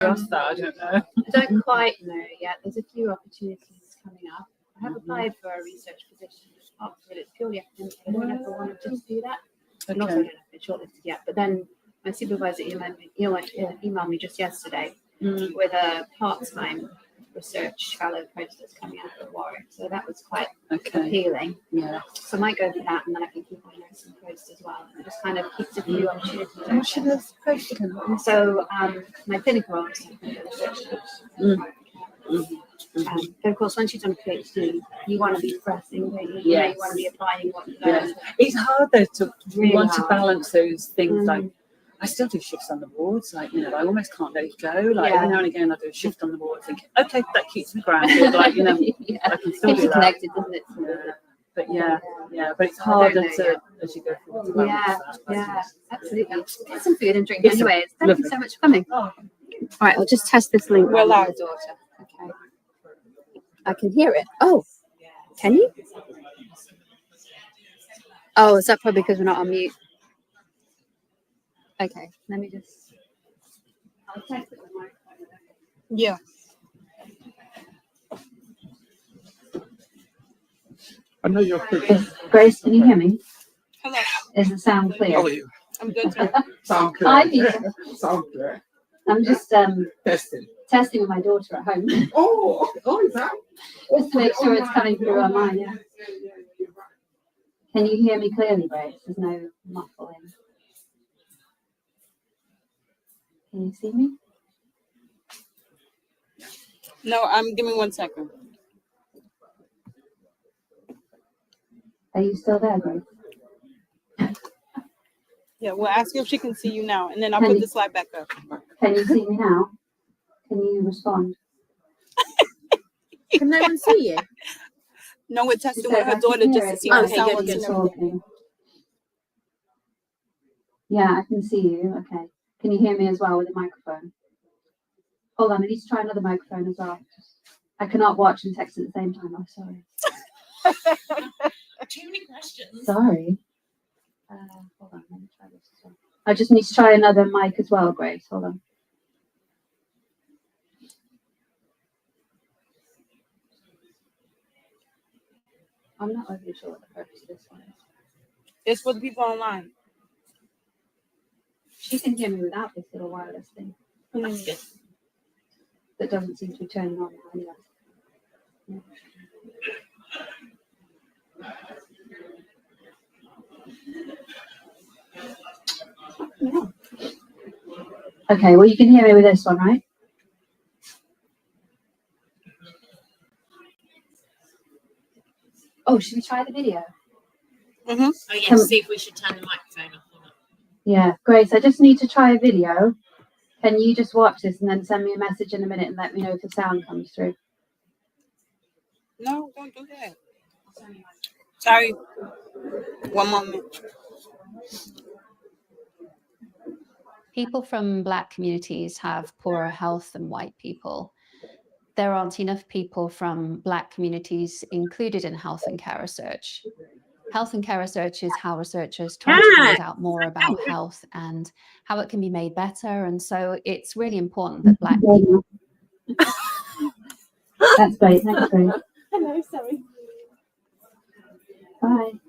I don't know. I don't quite know yet. There's a few opportunities coming up. I have applied for a research position, but it's purely academic. I don't know if I want to just do that. And also, I don't know if it's shortlisted yet. But then my supervisor emailed me just yesterday with a part-time research fellow post that's coming out of Warwick. So that was quite appealing. Yeah. So I might go for that, and then I can keep on nursing post as well. And it just kind of keeps a few opportunities open. So my clinical role is but of course, once you've done a PhD, you want to be progressing, don't you? Yes. You want to be applying what you learn. It's hard though to Really want hard. to balance those things. Like I still do shifts on the wards, like I almost can't let it go. Like every now and again I do a shift on the ward, thinking, okay, that keeps me grounded, like I can still do that. Connected, doesn't it? But but it's harder to as you go forward to balance that. Absolutely. Get some food and drink anyway. Thank you so much for coming. All right, I'll just test this link with my daughter. Okay. I can hear it. Oh, can you? Oh, is that probably because we're not on mute? Okay, let me just. I'll text it with my phone. Yeah. I know you're pretty. Grace, can you hear me? Hello. Is the sound clear? How are you? I'm good. Too. Sound clear. Hi, Peter. Sound clear. I'm just testing with my daughter at home. Is that? Just to make sure it's coming through online. Yeah. Can you hear me clearly, Grace? There's no muffling. Can you see me? No, give me 1 second. Are you still there, Grace? Yeah, we'll ask her if she can see you now, and then I'll put the slide back up. Can you see me now? Can you respond? Can no one see you? No, we're testing with her daughter just to see how Okay, sound good, works. Talking. Yeah, I can see you. Okay. Can you hear me as well with the microphone? Hold on, I need to try another microphone as well. I cannot watch and text at the same time. I'm sorry. Too many questions. Sorry. Hold on, let me try this as well. I just need to try another mic as well, Grace. Hold on. I'm not overly sure what the purpose of this one is. It's for the people online. She can hear me without this little wireless thing. That's good. That doesn't seem to be turning on now anyway. Yeah. Okay, well you can hear me with this one, right? Oh, should we try the video? Mm-hmm. Oh yes, see if we should turn the microphone off or not. Yeah, Grace, I just need to try a video. Can you just watch this and then send me a message in a minute and let me know if the sound comes through? No, don't do that. Sorry. One moment. People from Black communities have poorer health than white people. There aren't enough people from Black communities included in health and care research. Health and care research is how researchers try to find out more about health and how it can be made better. And so it's really important that Black people... That's great, thanks, Grace. Hello, sorry. Bye.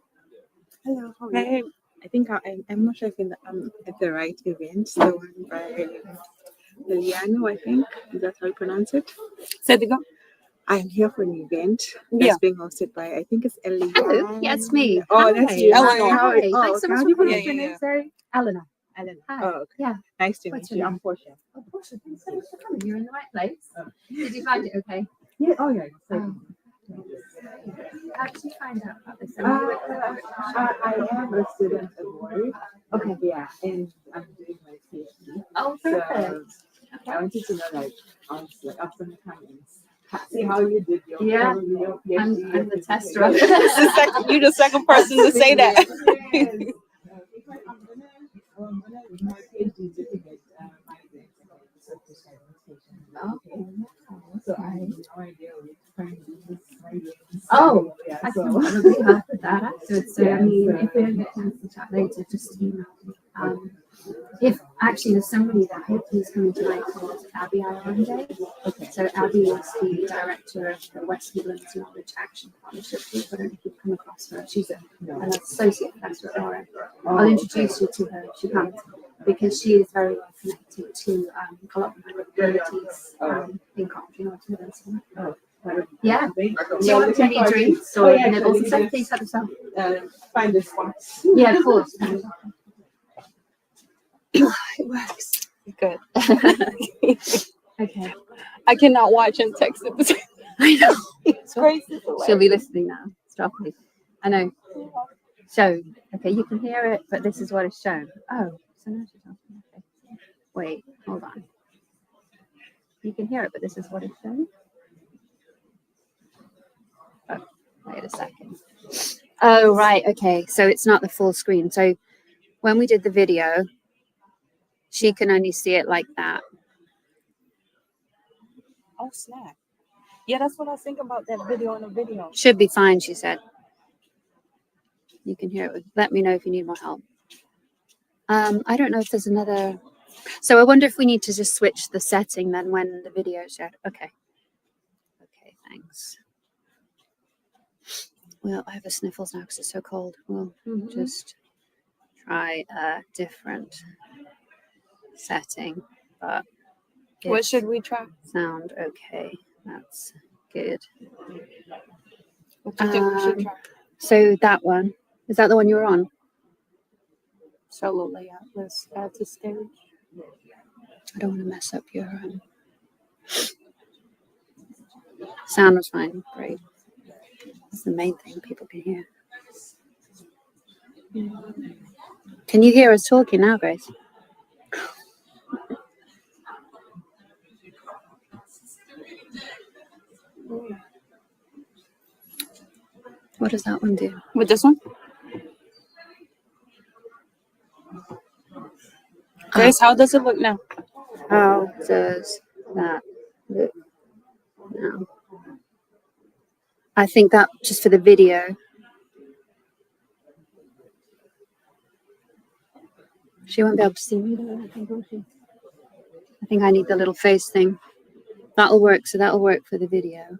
Hello, how are you? I think I'm not sure if I'm at the right event. The one by Liliano, I think. Is that how you pronounce it? Say it again. I'm here for an event that's being hosted by, I think it's Ellie. Hello, yeah, it's me. Oh, that's you. Eleanor. Hi. Thanks so much How do you for pronounce coming. your name? Sorry? Eleanor. Eleanor. Hi. Oh, okay. Yeah. Nice to What's meet your you. name? I'm Portia. Oh, Portia, thanks so much for coming. You're in the right place. Did you find it okay? Yeah. Oh, yeah. How did you find out about this? I am a student at Warwick. Okay. Yeah, and I'm doing my PhD. Oh, So perfect. I wanted to know, after the comments, see how you did your PhD. I'm the tester of You're the second person to say that. I'm gonna my PhD to get my so I have no idea which kind of Oh, yeah, I so can probably help with that afterwards. So, I mean, if we don't get a chance to chat later, just email me. if actually there's somebody that hopefully is coming tonight called Abby Alonde. Okay. So Abby is the director of the West Midlands Knowledge Action Partnership Group. I don't know if you've come across her. She's an associate professor at Warwick. I'll introduce you to her if she comes, because she is very well connected to a lot of my communities in country North Midlands. Yeah. Do you want any drinks or nibbles and stuff? Please have some. Find this one. Yeah, of course. It works. Good. Okay. I cannot watch and text at the same time. I know. It's crazy. She'll be listening now. Stop me. I know. So, okay, you can hear it, but this is what is shown. Oh, so now she's talking. Okay. Wait, hold on. You can hear it, but this is what is shown. Oh, wait a second. Oh, right. Okay. So it's not the full screen. So when we did the video, she can only see it like that. Oh, snap. Yeah, that's what I was thinking about that video in the video. Should be fine, she said. You can hear it. Let me know if you need more help. I don't know if there's another. So I wonder if we need to just switch the setting then when the video is shared. Okay. Okay, thanks. Well, I have the sniffles now because it's so cold. We'll just try a different setting, but What should we try? sound okay. That's good. What do you think we should try? So that one, is that the one you were on? Solo layout. Let's add to stage. I don't want to mess up your sound was fine. Great. That's the main thing people can hear. Can you hear us talking now, Grace? What does that one do? With this one? Grace, how does it look now? How does that look now? I think that just for the video. She won't be able to see me though, I think, will she? I think I need the little face thing. That'll work, so that'll work for the video.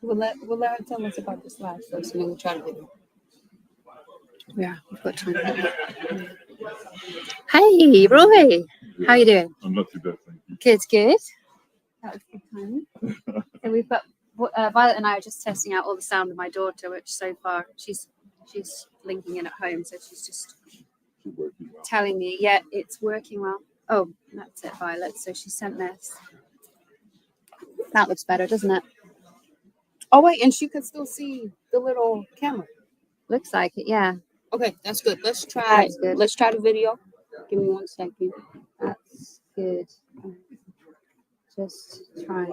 We'll let her tell us about the slides first, and then we'll try to video. Yeah, we've got time. Hey, Roy. How you doing? I'm not too bad, thank you. Good, good. That was good timing. So we've got Violet and I are just testing out all the sound of my daughter, which so far she's linking in at home, so she's just telling me, yeah, it's working well. Oh, that's it, Violet. So she sent this. That looks better, doesn't it? Oh, wait, and she can still see the little camera. Looks like it, yeah. Okay, that's good. Let's try. That's good. Let's try the video. Give me 1 second. That's good. Just try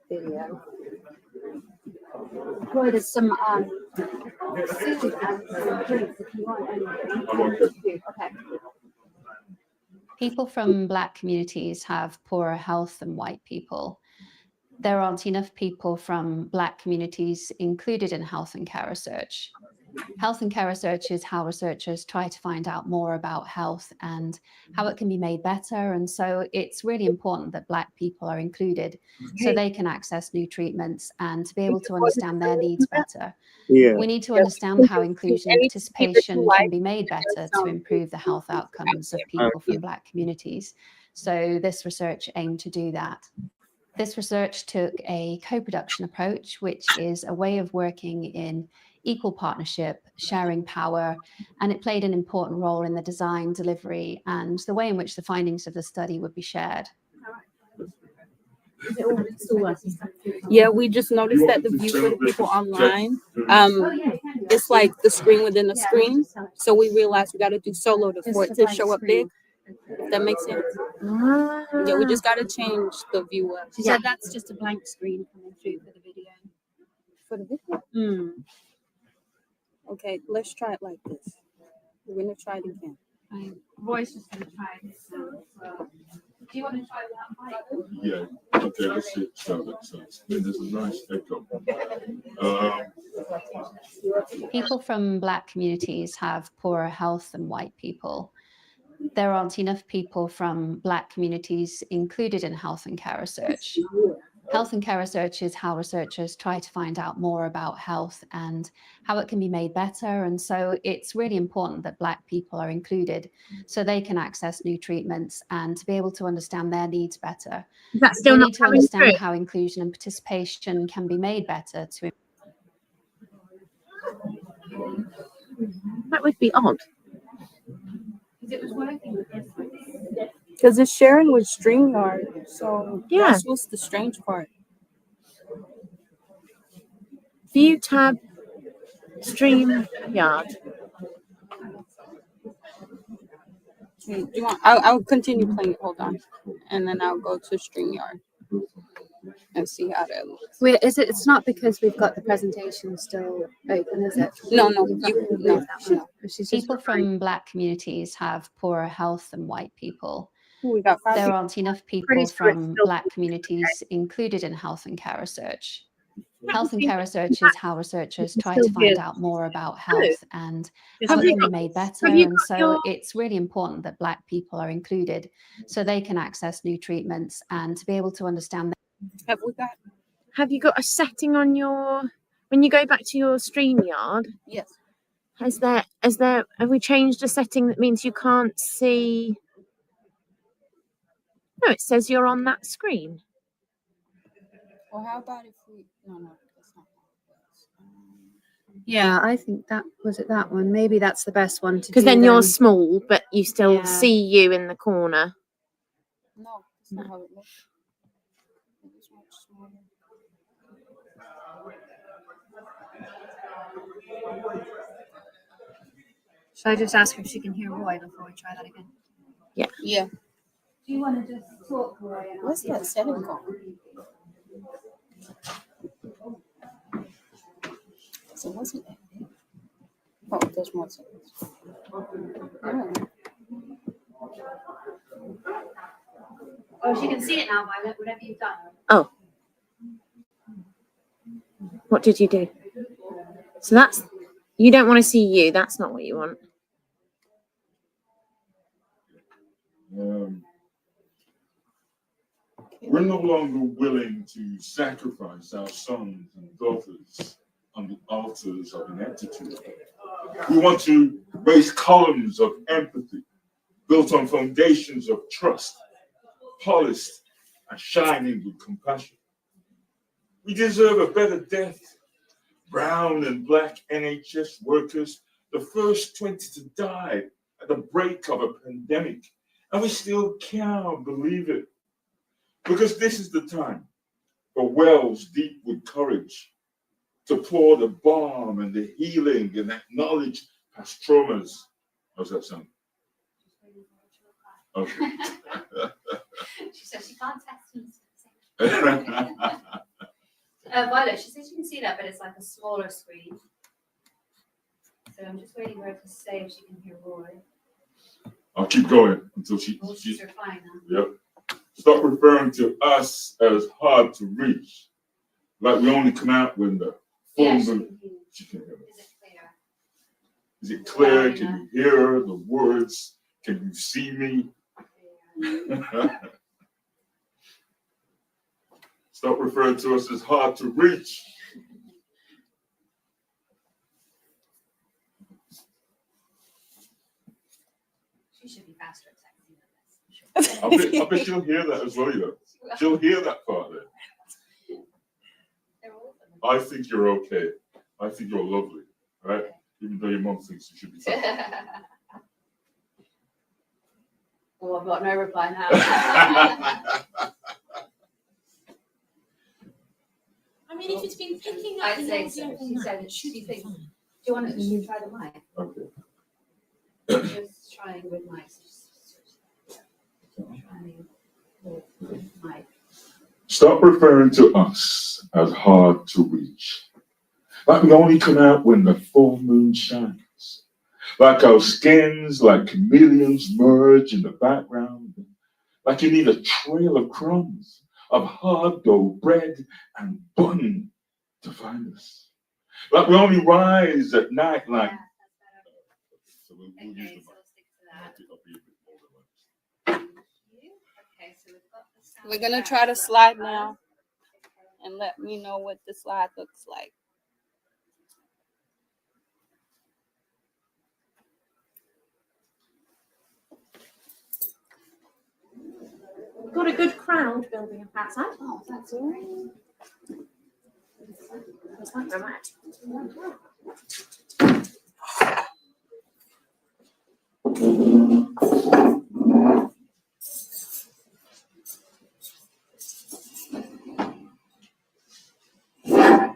video. Boy, there's some food and some drinks if you want anything. Okay. People from Black communities have poorer health than white people. There aren't enough people from Black communities included in health and care research. Health and care research is how researchers try to find out more about health and how it can be made better. And so it's really important that Black people are included so they can access new treatments and to be able to understand their needs better. Yeah. We need to understand how inclusion and participation can be made better to improve the health outcomes of people from Black communities. So this research aimed to do that. This research took a co-production approach, which is a way of working in equal partnership, sharing power, and it played an important role in the design, delivery, and the way in which the findings of the study would be shared. Yeah, we just noticed that the view for the people online, it's like the screen within the screen. So we realized we got to do solo for it to show up big. If that makes sense. Yeah, we just got to change the view up. She said that's just a blank screen coming through for the video. For the video. Okay, let's try it like this. We're gonna try it again. Roy's just going to try this now as well. Do you want to try that mic? Yeah, okay, let's see. So there's a nice echo. People from Black communities have poorer health than white people. There aren't enough people from Black communities included in health and care research. Health and care research is how researchers try to find out more about health and how it can be made better. And so it's really important that Black people are included so they can access new treatments and to be able to understand their needs better. Is that still We not need to coming understand through? how inclusion and participation can be made better to That would be odd. Because it's sharing with StreamYard. So Yeah. that's what's the strange part. View tab, StreamYard. Do you want? I'll continue playing. Hold on, and then I'll go to StreamYard and see how that looks. Wait, is it? It's not because we've got the presentation still open, is it? No, People from Black communities have poorer health than white people. We got 5 There people. aren't enough people Pretty sure it's from still- Black communities included in health and care research. Health and care research is how researchers try to find out more about health and how it can be made better. And so it's really important that Black people are included so they can access new treatments and to be able to understand. Have we got? Have you got a setting on your, when you go back to your StreamYard, Yes. have we changed a setting that means you can't see? No, it says you're on that screen. Well, how about if we? No, that's not. Yeah, I think that was it. That one. Maybe that's the best one to do. Because then you're small, but you still Yeah. see you in the corner. No, that's not how it looks. It is much smaller. Should I just ask her if she can hear Roy before we try that again? Yeah. Do you want to just talk, Roy? What's that setting called? So what's it? Oh, there's more settings. Oh, she can see it now, Violet. Whatever you've done. What did you do? So that's, you don't want to see you. That's not what you want. We're no longer willing to sacrifice our sons and daughters on the altars of ineptitude. We want to raise columns of empathy built on foundations of trust, polished and shining with compassion. We deserve a better death. Brown and Black NHS workers, the first 20 to die at the break of a pandemic, and we still can't believe it. Because this is the time for wells deep with courage to pour the balm and the healing and acknowledge past traumas. How's that sound? Okay. She said she can't text me. Violet, she says you can see that, but it's like a smaller screen. So I'm just waiting for her to say if she can hear Roy. I'll keep going until she's Fine now. yep. Stop referring to us as hard to reach. Like we only come out when the full Yeah, moon. She can hear Is us. it clear? Is it clear? Yeah, Can you hear the words? Can you see me? Stop referring to us as hard to reach. She should be faster at texting than this. I bet she'll hear that as well, you know. She'll hear that part there. I think you're okay. I think you're lovely, right? Even though your mom thinks you should be fat. Well, I've got no reply now. I mean, if it's been picking up, I'd say so. She said that she thinks. Do you want to try the mic? Okay. Just trying with mics. Trying with mic. Stop referring to us as hard to reach. Like we only come out when the full moon shines. Like our skins, like chameleons, merge in the background. Like you need a trail of crumbs, of hard dough bread and bun to find us. Like we only rise at night, like. So we'll use the mic. I'll be a bit more relaxed. We're gonna try to slide now, and let me know what the slide looks like. We've got a good crowd building up outside. Oh, that's all right. That's not dramatic.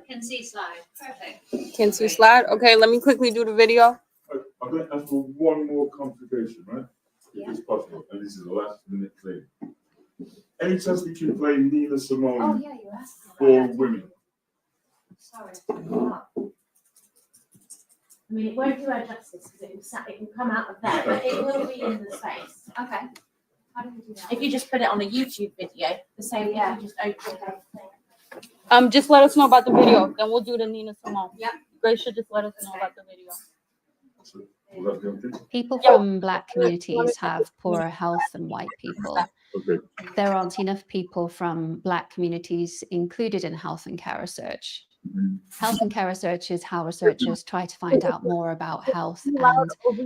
Can see slide. Perfect. Can see slide? Okay, let me quickly do the video. I'm going to ask for one more complication, right? Yeah. If it's possible, and this is the last minute thing. Any chance we can play Nina Simone Oh yeah, you asked me for about that. women? Sorry. I mean, it won't do her justice because it will come out of there, but it will be in the space. Okay. How do we do that? If you just put it on a YouTube video, the same way you just open it. Just let us know about the video, then we'll do the Nina Simone. Yeah. Grace should just let us know about the video. So, will that be okay? People from Black communities have poorer health than white people. Okay. There aren't enough people from Black communities included in health and care research. Health and care research is how researchers try to find out more about health and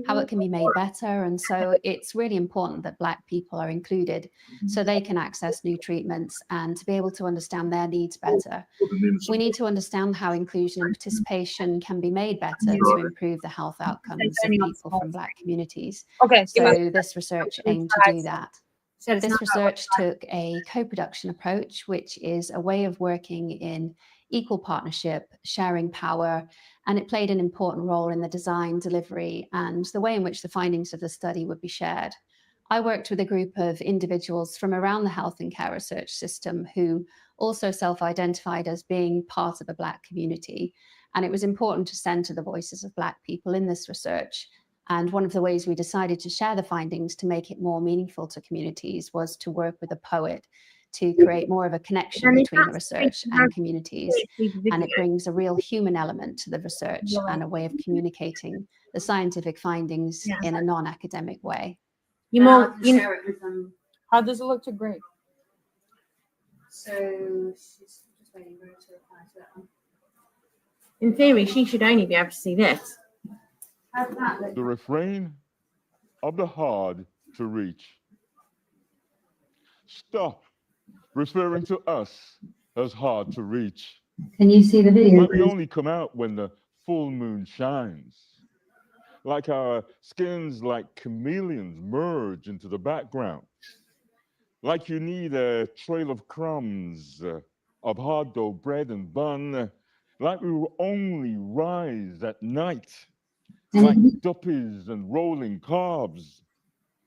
how it can be made better. And so it's really important that Black people are included so they can access new treatments and to be able to understand their needs better. We need to understand how inclusion and participation can be made better to improve the health outcomes of people from Black communities. Okay. So this research aimed to do that. This research took a co-production approach, which is a way of working in equal partnership, sharing power, and it played an important role in the design, delivery, and the way in which the findings of the study would be shared. I worked with a group of individuals from around the health and care research system who also self-identified as being part of a Black community, and it was important to centre the voices of Black people in this research. And one of the ways we decided to share the findings to make it more meaningful to communities was to work with a poet to create more of a connection between the research and communities. And it brings a real human element to the research and a way of communicating the scientific findings in a non-academic way. How does it look to Grace? So she's just waiting for her to reply to that one. In theory, she should only be able to see this. How does that look? The refrain of the hard to reach. Stop referring to us as hard to reach. Can you see the video? Like we only come out when the full moon shines. Like our skins, like chameleons, merge into the background. Like you need a trail of crumbs of hard dough, bread and bun. Like we will only rise at night. Like duppies and rolling carbs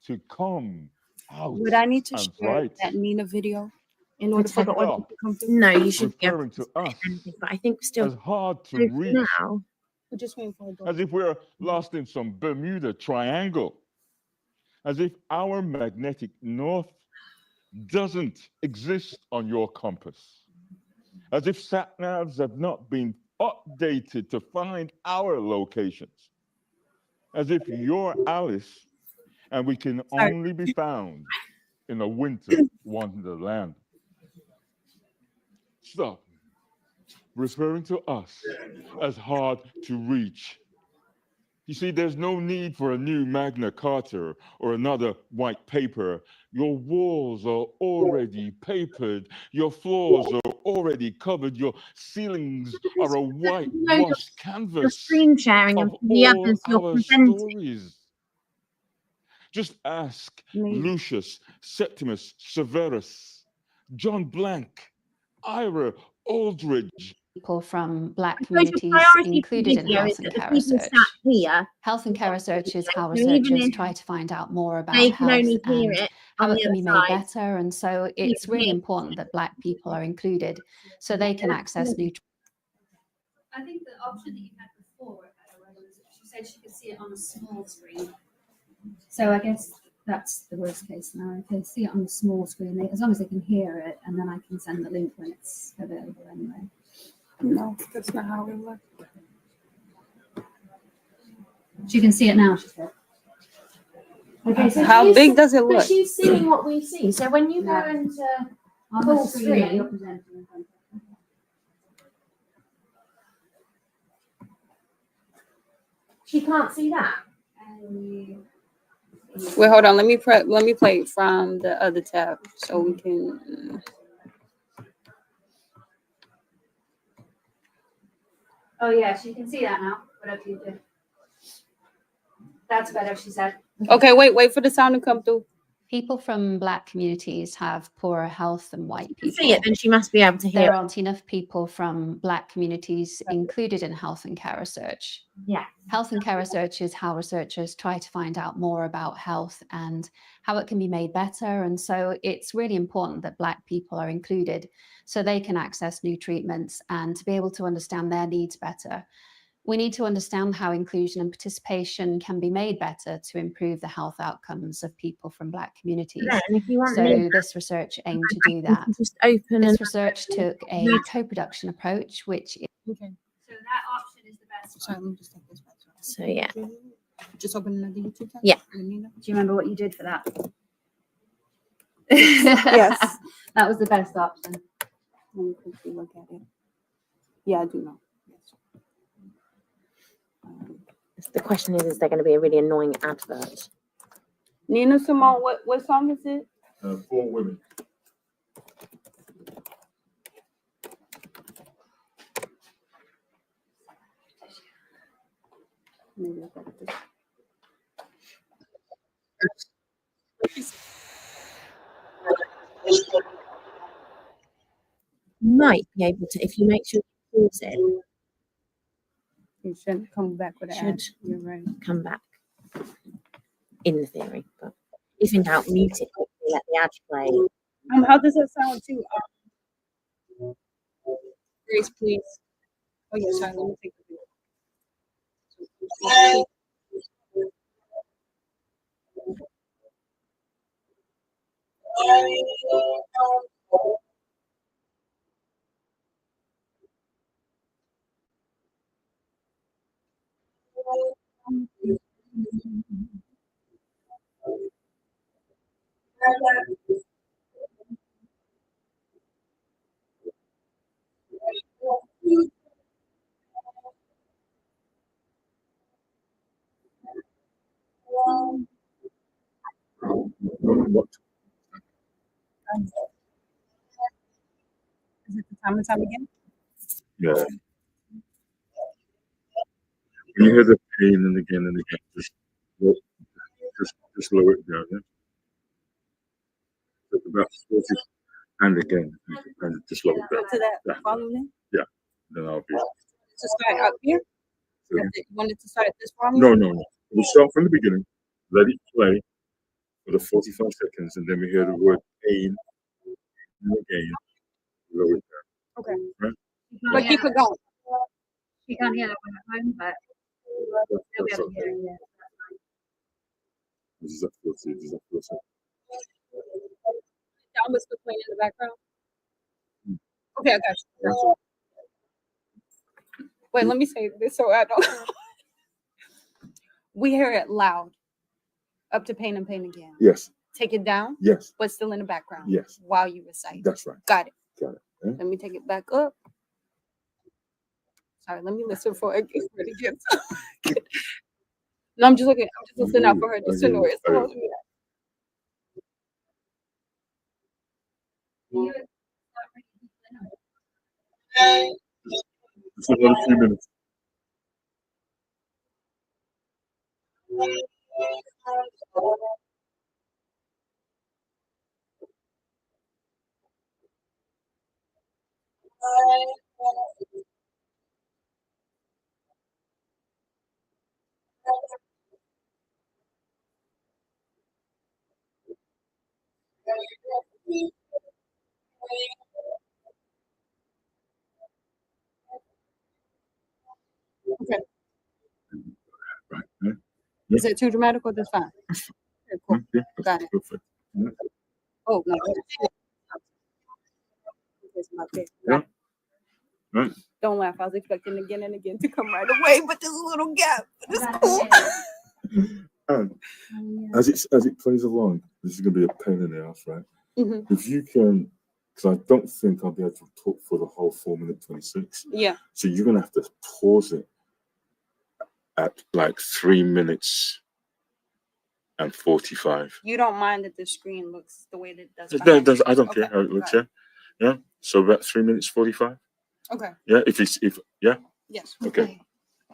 to come out. Would I need to and share flight. that Nina video in order for the audience to come through? No, you should be able Referring to us anything, but I think still as hard to reach. now. We're just waiting for the As if we're lost in some Bermuda Triangle. As if our magnetic north doesn't exist on your compass. As if sat-navs have not been updated to find our locations. As if you're Alice and we can only be found in a winter wonderland. Stop referring to us as hard to reach. You see, there's no need for a new Magna Carta or another white paper. Your walls are already papered. Your floors are already covered. Your ceilings are a whitewashed canvas Your screen sharing and of the all others you're our presenting. stories. Just ask Me. Lucius, Septimus, Severus, John Blank, Ira Aldridge. People from Black I suppose your communities priority included in video health is and that the care people research. sat here, Health and care research is how So even researchers if try to find out more about they can health only hear and it how on it the can other be made side. better. And so it's really important that Black people are included so they can access new. I think the option that you had before, was she said she could see it on a small screen. So I guess that's the worst case scenario. If they see it on the small screen, as long as they can hear it, and then I can send the link when it's available anyway. No, that's not how it looks. She can see it now, she said. Okay, so How she's- big does it But look? she's seeing what we see. So when you go into On full the screen that screen, you're presenting in front of her. she can't see that. Wait, hold on. Let me play it from the other tab so we can. Oh, yeah, she can see that now, whatever you did. That's better, she said. Okay, wait for the sound to come through. People from Black communities have poorer health than white people. See it, then she must be able to hear. There aren't enough people from Black communities included in health and care research. Yeah. Health and care research is how researchers try to find out more about health and how it can be made better. And so it's really important that Black people are included so they can access new treatments and to be able to understand their needs better. We need to understand how inclusion and participation can be made better to improve the health outcomes of people from Black communities. Then if you want So me, this research aimed to do that. just open This and research took a co-production approach, which Okay. So that option is the best Sorry, one. let me just take this back. so yeah. Just open another YouTube tab. Yeah. Do you remember what you did for that? Yes. That was the best option. Let me quickly look at it. Yeah, I do know. Yes. The question is there going to be a really annoying advert? Nina Simone, what song is it? 4 women. Maybe I got this. Might be able to, if you make sure you pause it, You shouldn't come back with an ad. Should. You're right. come back. In the theory, but if in doubt, mute it quickly, let the ad play. How does that sound too? Grace, please. Oh yeah, sorry. Let me take the video. What? Is it the time and time again? Yeah. When you hear the pain and again, just lower it down. Yeah? Just about 40 and again, and just lower it down. To that Yeah. volume? Then I'll be. To start up here? So- You wanted to start at this volume? No. We'll start from the beginning. Let it play for the 45 seconds, and then we hear the word pain and again. Lower it down. Okay. Right? But keep it going. You can't hear that one at home, but they'll be That's able to hear okay. it, yeah. This is at 40. This is at 40. Down was still playing in the background. Hmm. Okay, I got you. Wait, let me say this so I don't. We hear it loud. Up to pain and pain again. Yes. Take it down, Yes. but still in the background. Yes. While you recite. That's right. Got it. Got it. Yeah. Let me take it back up. Sorry, let me listen for it gets ready to get. No, I'm just listening out for her just to know where it's supposed to be at. Just another few minutes. Okay. Right. Yeah. Is it too dramatic or that's fine? Okay, cool. Yeah. Got it. Perfect. Yeah. Oh, no. It's not there. Yeah. Right. Don't laugh. I was expecting again and again to come right away, but there's a little gap. But it's cool. And as it plays along, this is going to be a pain in the ass, right? Mm-hmm. If you can, because I don't think I'll be able to talk for the whole 4:26. Yeah. So you're going to have to pause it at like 3 minutes and 45. You don't mind that the screen looks the way that it does? No, it does. I don't Okay. care how it looks. Right. Yeah. So about 3 minutes 45. Okay. Yeah. Yeah. Yes. Okay.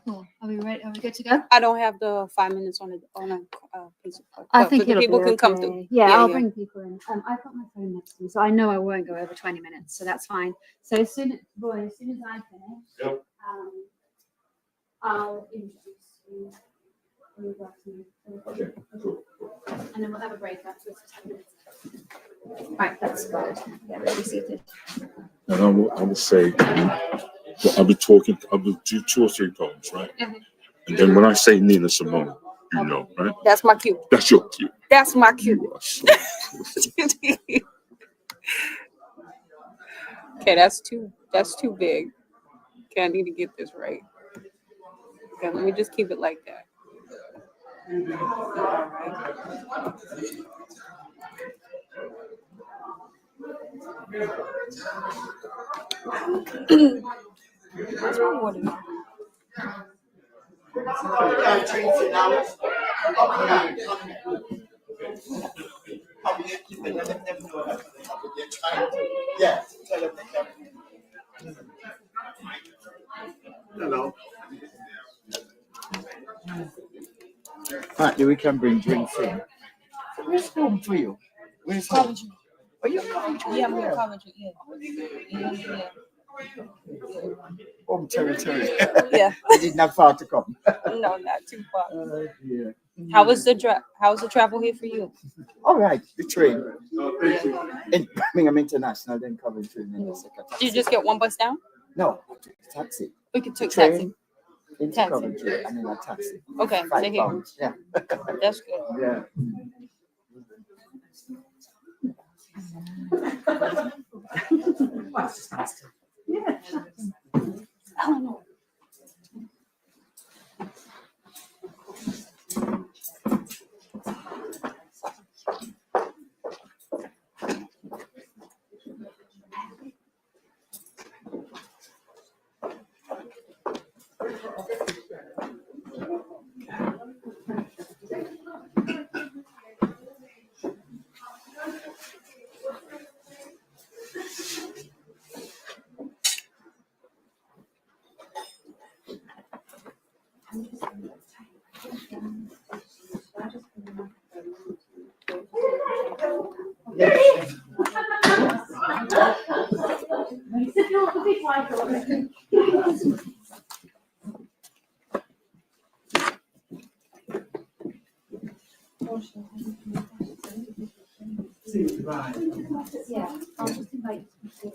Cool. Are we ready? Are we good to go? I don't have the 5 minutes on a piece of paper. I but think the it'll people be can come okay. through. Yeah, Yeah, I'll yeah. bring people in. I've got my phone next to me, so I know I won't go over 20 minutes, so that's fine. So as soon as I finish, Yep. I'll introduce you. Okay. Cool. And then we'll have a break after 10 minutes. Right, that's good. Yeah, really seated. And I will say, I'll be talking. I will do 2 or 3 poems, right? Mhm. And then when I say Nina Simone, you know, right? That's my cue. That's your cue. That's my cue. You are so- Okay, that's too big. Okay, I need to get this right. Okay, let me just keep it like that. Where's my water? Yeah. Hello. Partly we can bring drinks in. Where's home for you? Where's home? Are you coming to Yeah, I'm in Coventry. Yeah. home territory? Yeah. I did not far to come. No, not too far. Yeah. How was the how's the travel here for you? All right, the train. In Birmingham International, then Coventry. Then the second Did you just get one bus down? No, taxi. We could take Train taxi. into Taxi. Coventry and then a taxi. Okay, £5. they're here. Yeah. That's good. Yeah. Eleanor. Yeah, I'll just invite you.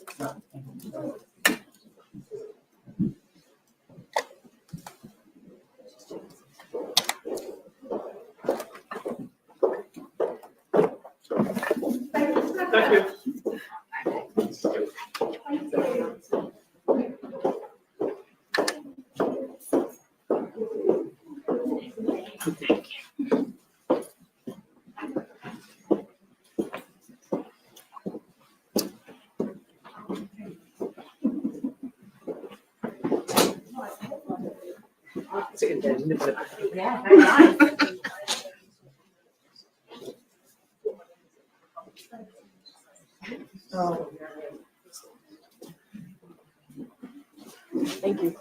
Yeah, very nice. Thank you.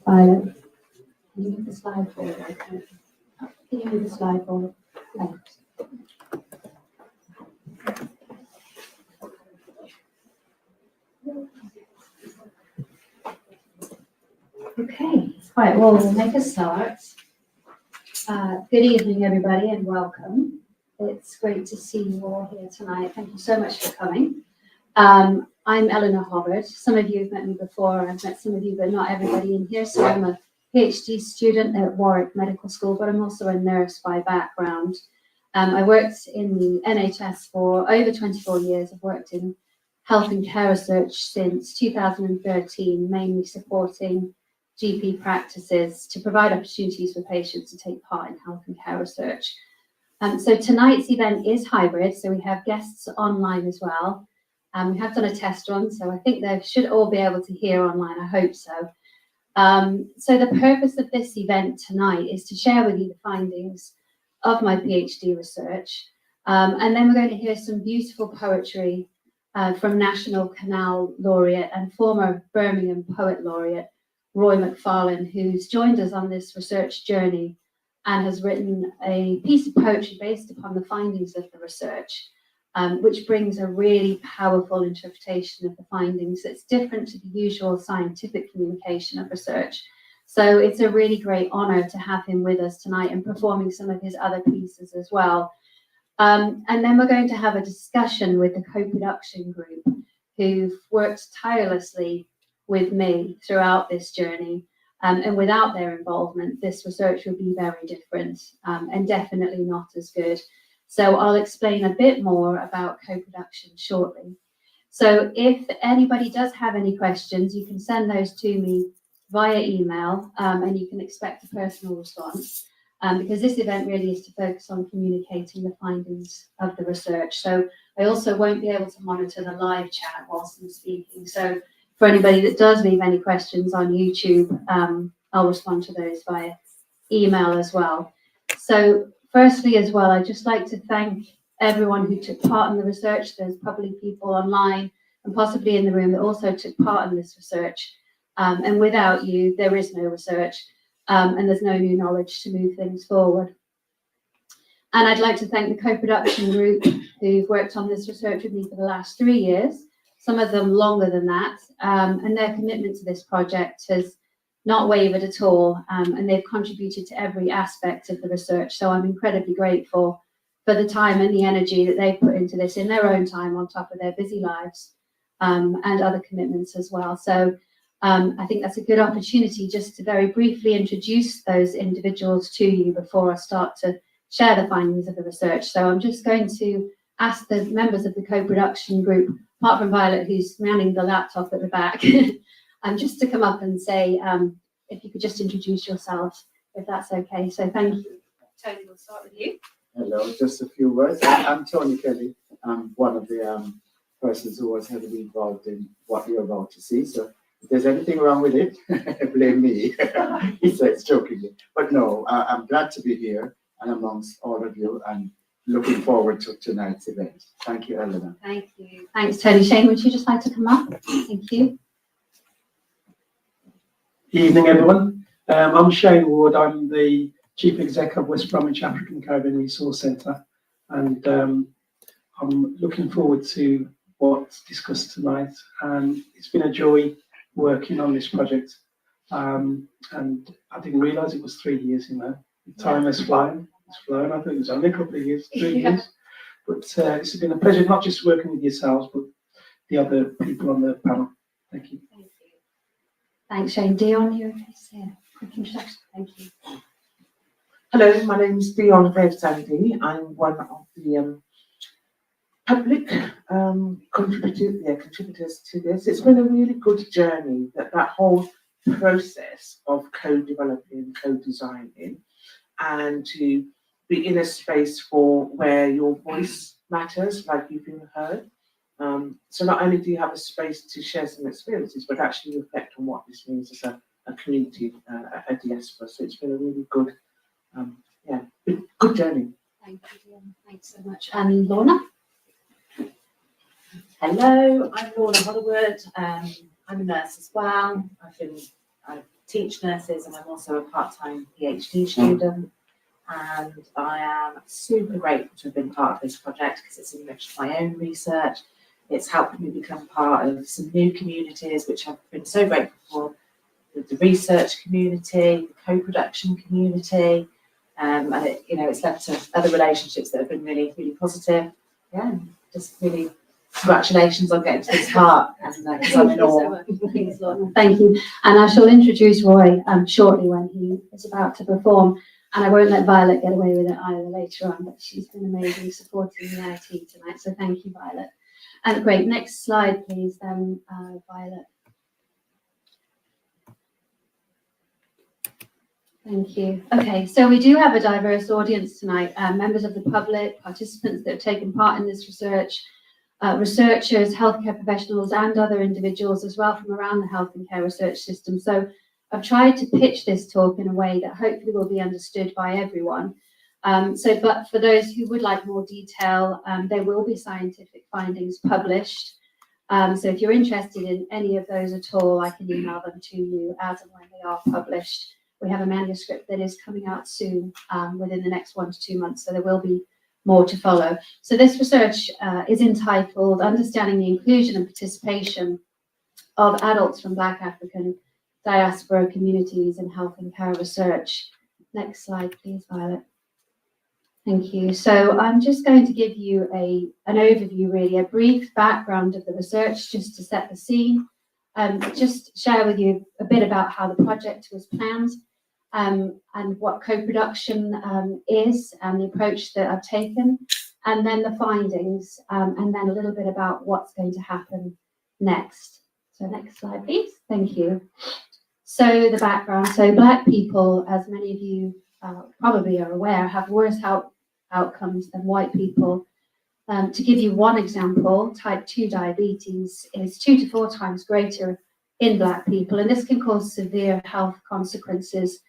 Can you move the slide forward? Can you move the slide forward? Thanks. Okay, right, well, we'll make a start. Good evening, everybody, and welcome. It's great to see you all here tonight. Thank you so much for coming. I'm Eleanor Hobbard. Some of you have met me before. I've met some of you, but not everybody in here. So I'm a PhD student at Warwick Medical School, but I'm also a nurse by background. I worked in the NHS for over 24 years. I've worked in health and care research since 2013, mainly supporting GP practices to provide opportunities for patients to take part in health and care research. So tonight's event is hybrid, so we have guests online as well. We have done a test run, so I think they should all be able to hear online, I hope so. So the purpose of this event tonight is to share with you the findings of my PhD research. And then we're going to hear some beautiful poetry from National Canal Laureate and former Birmingham Poet Laureate, Roy McFarlane, who's joined us on this research journey and has written a piece of poetry based upon the findings of the research, which brings a really powerful interpretation of the findings that's different to the usual scientific communication of research. So it's a really great honour to have him with us tonight and performing some of his other pieces as well. And then we're going to have a discussion with the co-production group who've worked tirelessly with me throughout this journey. And without their involvement, this research would be very different and definitely not as good. So I'll explain a bit more about co-production shortly. So if anybody does have any questions, you can send those to me via email and you can expect a personal response because this event really is to focus on communicating the findings of the research. So I also won't be able to monitor the live chat whilst I'm speaking. So for anybody that does leave any questions on YouTube, I'll respond to those via email as well. So firstly as well, I'd just like to thank everyone who took part in the research. There's probably people online and possibly in the room that also took part in this research. And without you, there is no research and there's no new knowledge to move things forward. And I'd like to thank the co-production group who've worked on this research with me for the last 3 years, some of them longer than that, and their commitment to this project has not wavered at all, and they've contributed to every aspect of the research. So I'm incredibly grateful for the time and the energy that they've put into this in their own time on top of their busy lives and other commitments as well. So I think that's a good opportunity just to very briefly introduce those individuals to you before I start to share the findings of the research. So I'm just going to ask the members of the co-production group, apart from Violet, who's manning the laptop at the back, just to come up and say, if you could just introduce yourselves, if that's okay. So thank you. Tony, we'll start with you. Hello, just a few words. I'm Tony Kelly. I'm one of the persons who was heavily involved in what you're about to see. So if there's anything wrong with it, blame me. He says jokingly. But no, I'm glad to be here and amongst all of you and looking forward to tonight's event. Thank you, Eleanor. Thank you. Thanks, Tony. Shane, would you just like to come up? Thank you. Evening, everyone. I'm Shane Ward. I'm the Chief Exec of West Bromwich African Caribbean Resource Centre, and I'm looking forward to what's discussed tonight. And it's been a joy working on this project, and I didn't realise it was 3 years. Time has flown. It's flown. I think it was only a couple of years, 3 years. But it's been a pleasure, not just working with yourselves, but the other people on the panel. Thank you. Thank you. Thanks, Shane. Dion, you okay? Yeah, quick introduction. Thank you. Hello, my name is Dion Sandy. I'm one of the public contributors to this. It's been a really good journey, that whole process of co-developing, co-designing, and to be in a space where your voice matters, like you've been heard. So not only do you have a space to share some experiences, but actually reflect on what this means as a community, a diaspora. So it's been a really good, good journey. Thank you, Dion. Thanks so much. And Lorna? Hello, I'm Lorna Hollywood. I'm a nurse as well. I teach nurses and I'm also a part-time PhD student. And I am super grateful to have been part of this project because it's enriched my own research. It's helped me become part of some new communities, which I've been so grateful for. The research community, the co-production community, and it's led to other relationships that have been really, really positive. Yeah, just really congratulations on getting to this part. And I'm in awe. Thank you. And I shall introduce Roy shortly when he is about to perform. And I won't let Violet get away with it either later on, but she's been amazing supporting the IT tonight. So thank you, Violet. And great, next slide, please, then, Violet. Thank you. Okay, so we do have a diverse audience tonight, members of the public, participants that have taken part in this research, researchers, healthcare professionals, and other individuals as well from around the health and care research system. So I've tried to pitch this talk in a way that hopefully will be understood by everyone. But for those who would like more detail, there will be scientific findings published. So if you're interested in any of those at all, I can email them to you as and when they are published. We have a manuscript that is coming out soon, within the next 1 to 2 months, so there will be more to follow. So this research is entitled Understanding the Inclusion and Participation of Adults from Black African Diaspora Communities in Health and Care Research. Next slide, please, Violet. Thank you. So I'm just going to give you an overview, really, a brief background of the research, just to set the scene, just share with you a bit about how the project was planned, and what co-production is, and the approach that I've taken, and then the findings, and then a little bit about what's going to happen next. So next slide, please. Thank you. So the background. So Black people, as many of you probably are aware, have worse health outcomes than white people. To give you one example, type 2 diabetes is 2 to 4 times greater in Black people, and this can cause severe health consequences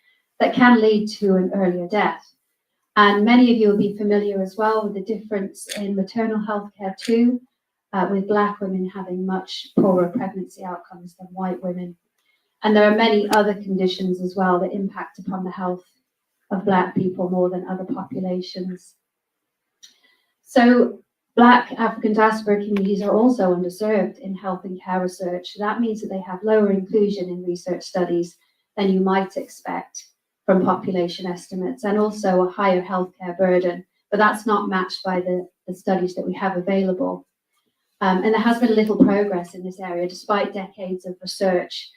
that can lead to an earlier death. And many of you will be familiar as well with the difference in maternal health care too, with Black women having much poorer pregnancy outcomes than white women. And there are many other conditions as well that impact upon the health of Black people more than other populations. So Black African diaspora communities are also underserved in health and care research. That means that they have lower inclusion in research studies than you might expect from population estimates, and also a higher healthcare burden, but that's not matched by the studies that we have available. And there has been little progress in this area despite decades of research.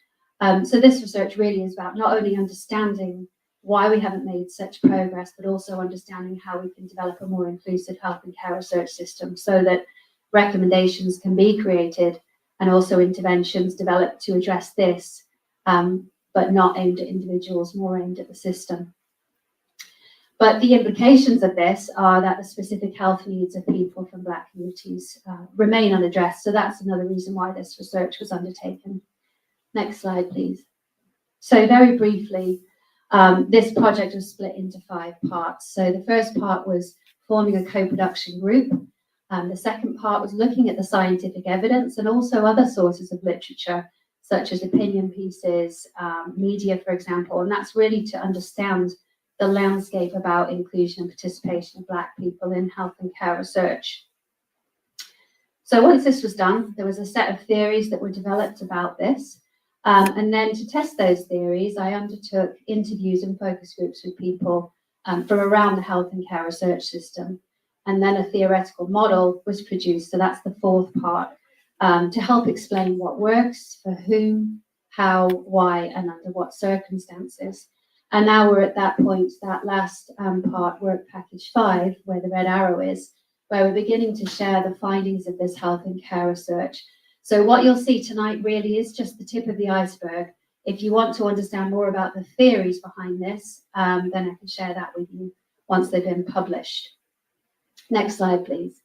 So this research really is about not only understanding why we haven't made such progress, but also understanding how we can develop a more inclusive health and care research system so that recommendations can be created and also interventions developed to address this, but not aimed at individuals, more aimed at the system. But the implications of this are that the specific health needs of people from Black communities remain unaddressed. So that's another reason why this research was undertaken. Next slide, please. So very briefly, this project was split into 5 parts. So the first part was forming a co-production group. The second part was looking at the scientific evidence and also other sources of literature, such as opinion pieces, media, for example, and that's really to understand the landscape about inclusion and participation of Black people in health and care research. So once this was done, there was a set of theories that were developed about this. And then to test those theories, I undertook interviews and focus groups with people from around the health and care research system. And then a theoretical model was produced. So that's the 4th part, to help explain what works, for whom, how, why, and under what circumstances. And now we're at that point, that last part, work package 5, where the red arrow is, where we're beginning to share the findings of this health and care research. So what you'll see tonight really is just the tip of the iceberg. If you want to understand more about the theories behind this, then I can share that with you once they've been published. Next slide, please.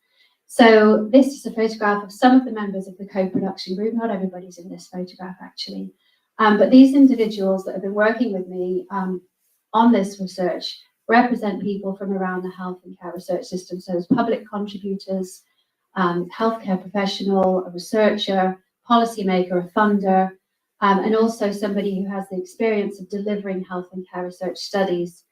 So this is a photograph of some of the members of the co-production group. Not everybody's in this photograph, actually. But these individuals that have been working with me on this research represent people from around the health and care research system. So as public contributors, healthcare professional, a researcher, policymaker, a funder, and also somebody who has the experience of delivering health and care research studies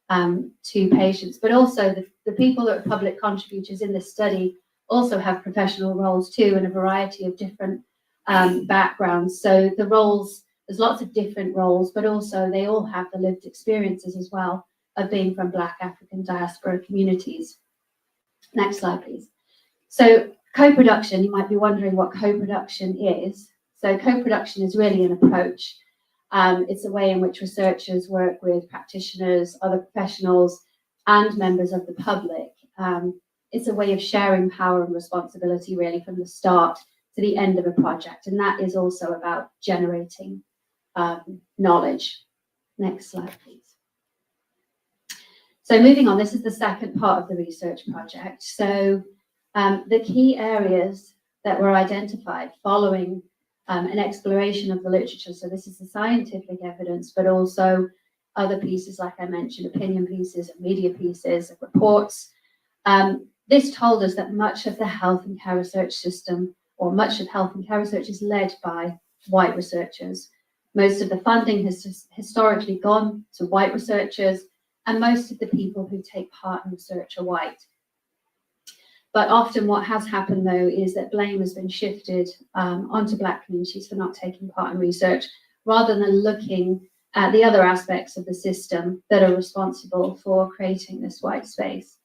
to patients. But also the people that are public contributors in this study also have professional roles too, in a variety of different backgrounds. So the roles, there's lots of different roles, but also they all have the lived experiences as well of being from Black African diaspora communities. Next slide, please. So co-production, you might be wondering what co-production is. So co-production is really an approach It's a way in which researchers work with practitioners, other professionals, and members of the public. It's a way of sharing power and responsibility really from the start to the end of a project. And that is also about generating knowledge. Next slide, please. So moving on, this is the second part of the research project. So the key areas that were identified following an exploration of the literature. So this is the scientific evidence, but also other pieces, like I mentioned, opinion pieces, media pieces, reports. This told us that much of the health and care research system, or much of health and care research, is led by white researchers. Most of the funding has historically gone to white researchers, and most of the people who take part in research are white. But often what has happened, though, is that blame has been shifted onto Black communities for not taking part in research, rather than looking at the other aspects of the system that are responsible for creating this white space.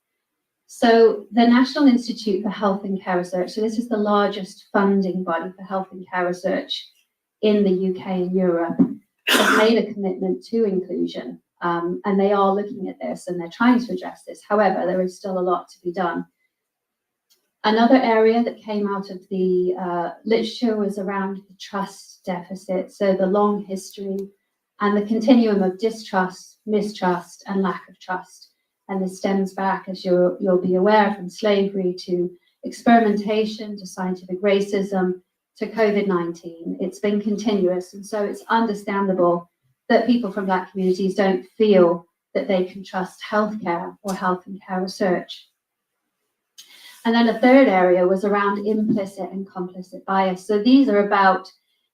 So the National Institute for Health and Care Research, so this is the largest funding body for health and care research in the UK and Europe, has made a commitment to inclusion, and they are looking at this and they're trying to address this. However, there is still a lot to be done. Another area that came out of the literature was around the trust deficit, so the long history and the continuum of distrust, mistrust, and lack of trust. And this stems back, as you'll be aware, from slavery to experimentation to scientific racism to COVID-19. It's been continuous, and so it's understandable that people from Black communities don't feel that they can trust healthcare or health and care research. And then a third area was around implicit and complicit bias. So these are about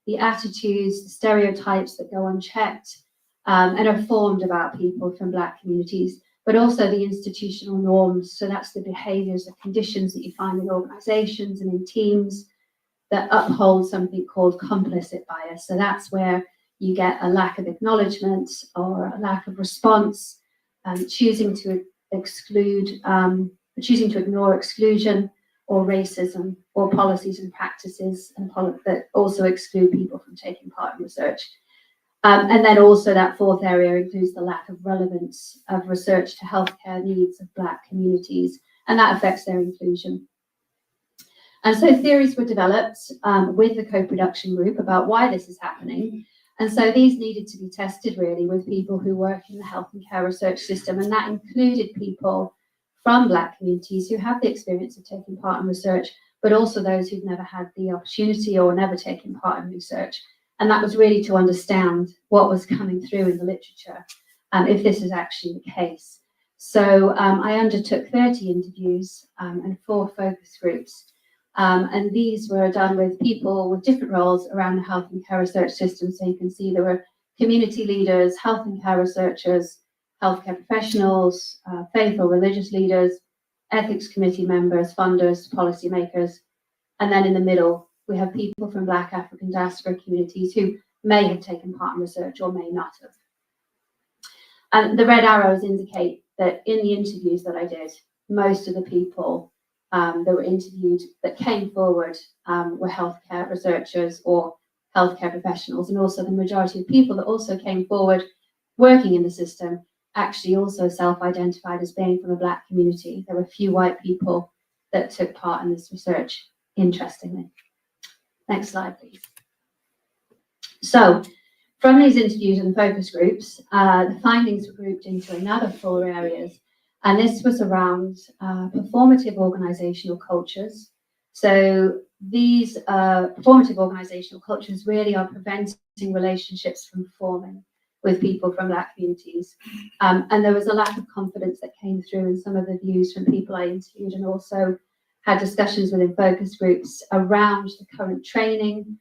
the attitudes, the stereotypes that go unchecked and are formed about people from Black communities, but also the institutional norms. So that's the behaviors, the conditions that you find in organizations and in teams that uphold something called complicit bias. So that's where you get a lack of acknowledgement or a lack of response, choosing to ignore exclusion or racism or policies and practices that also exclude people from taking part in research. And then also that fourth area includes the lack of relevance of research to healthcare needs of Black communities, and that affects their inclusion. And so theories were developed with the co-production group about why this is happening. And so these needed to be tested really with people who work in the health and care research system, and that included people from Black communities who have the experience of taking part in research, but also those who've never had the opportunity or never taken part in research. And that was really to understand what was coming through in the literature, if this is actually the case. So I undertook 30 interviews and 4 focus groups. And these were done with people with different roles around the health and care research system. So you can see there were community leaders, health and care researchers, healthcare professionals, faith or religious leaders, ethics committee members, funders, policymakers. And then in the middle, we have people from Black African Diaspora Communities who may have taken part in research or may not have. And the red arrows indicate that in the interviews that I did, most of the people that were interviewed that came forward were healthcare researchers or healthcare professionals. And also the majority of people that also came forward working in the system actually also self-identified as being from a Black community. There were a few white people that took part in this research, interestingly. Next slide, please. So from these interviews and focus groups, the findings were grouped into another 4 areas. And this was around performative organizational cultures. So these performative organizational cultures really are preventing relationships from forming with people from Black communities. And there was a lack of confidence that came through in some of the views from people I interviewed, and also had discussions within focus groups around the current training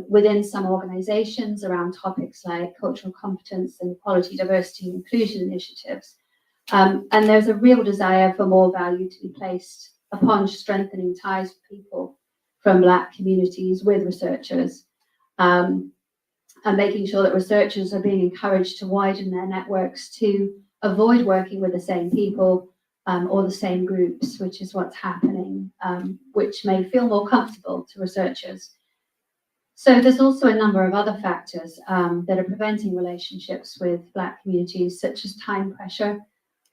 within some organizations around topics like cultural competence and equality, diversity, and inclusion initiatives. And there's a real desire for more value to be placed upon strengthening ties with people from Black communities with researchers, and making sure that researchers are being encouraged to widen their networks to avoid working with the same people or the same groups, which is what's happening, which may feel more comfortable to researchers. So there's also a number of other factors that are preventing relationships with Black communities, such as time pressure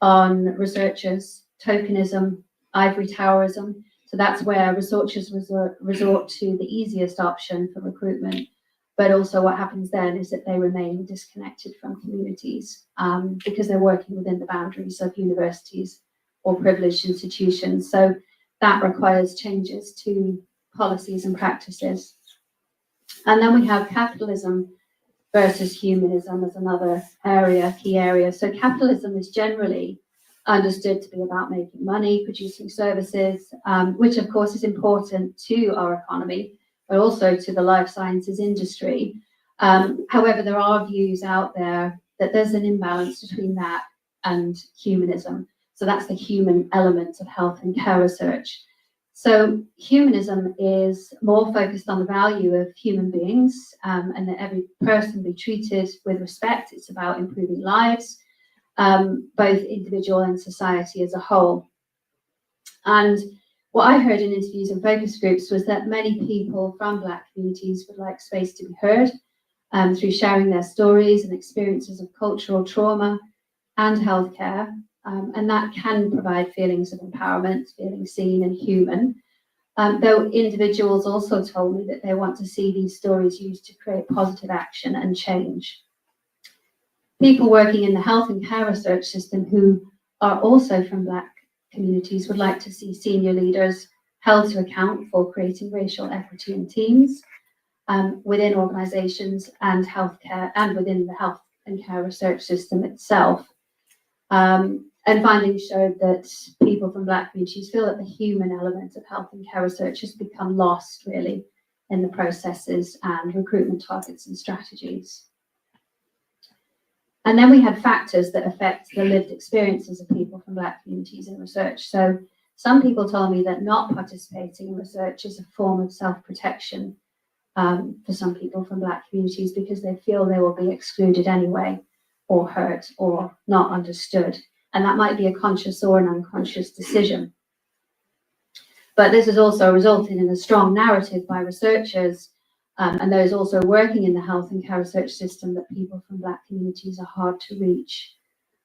on researchers, tokenism, ivory towerism. So that's where researchers resort to the easiest option for recruitment. But also what happens then is that they remain disconnected from communities because they're working within the boundaries of universities or privileged institutions. So that requires changes to policies and practices. And then we have capitalism versus humanism as another key area. So capitalism is generally understood to be about making money, producing services, which of course is important to our economy, but also to the life sciences industry. However, there are views out there that there's an imbalance between that and humanism. So that's the human element of health and care research. So humanism is more focused on the value of human beings and that every person be treated with respect. It's about improving lives, both individual and society as a whole. And what I heard in interviews and focus groups was that many people from Black communities would like space to be heard through sharing their stories and experiences of cultural trauma and healthcare. And that can provide feelings of empowerment, feeling seen and human. Though individuals also told me that they want to see these stories used to create positive action and change. People working in the health and care research system who are also from Black communities would like to see senior leaders held to account for creating racial equity in teams within organisations and healthcare and within the health and care research system itself. And findings showed that people from Black communities feel that the human element of health and care research has become lost really in the processes and recruitment targets and strategies. And then we had factors that affect the lived experiences of people from Black communities in research. So some people told me that not participating in research is a form of self-protection for some people from Black communities because they feel they will be excluded anyway, or hurt, or not understood. And that might be a conscious or an unconscious decision. But this has also resulted in a strong narrative by researchers and those also working in the health and care research system that people from Black communities are hard to reach.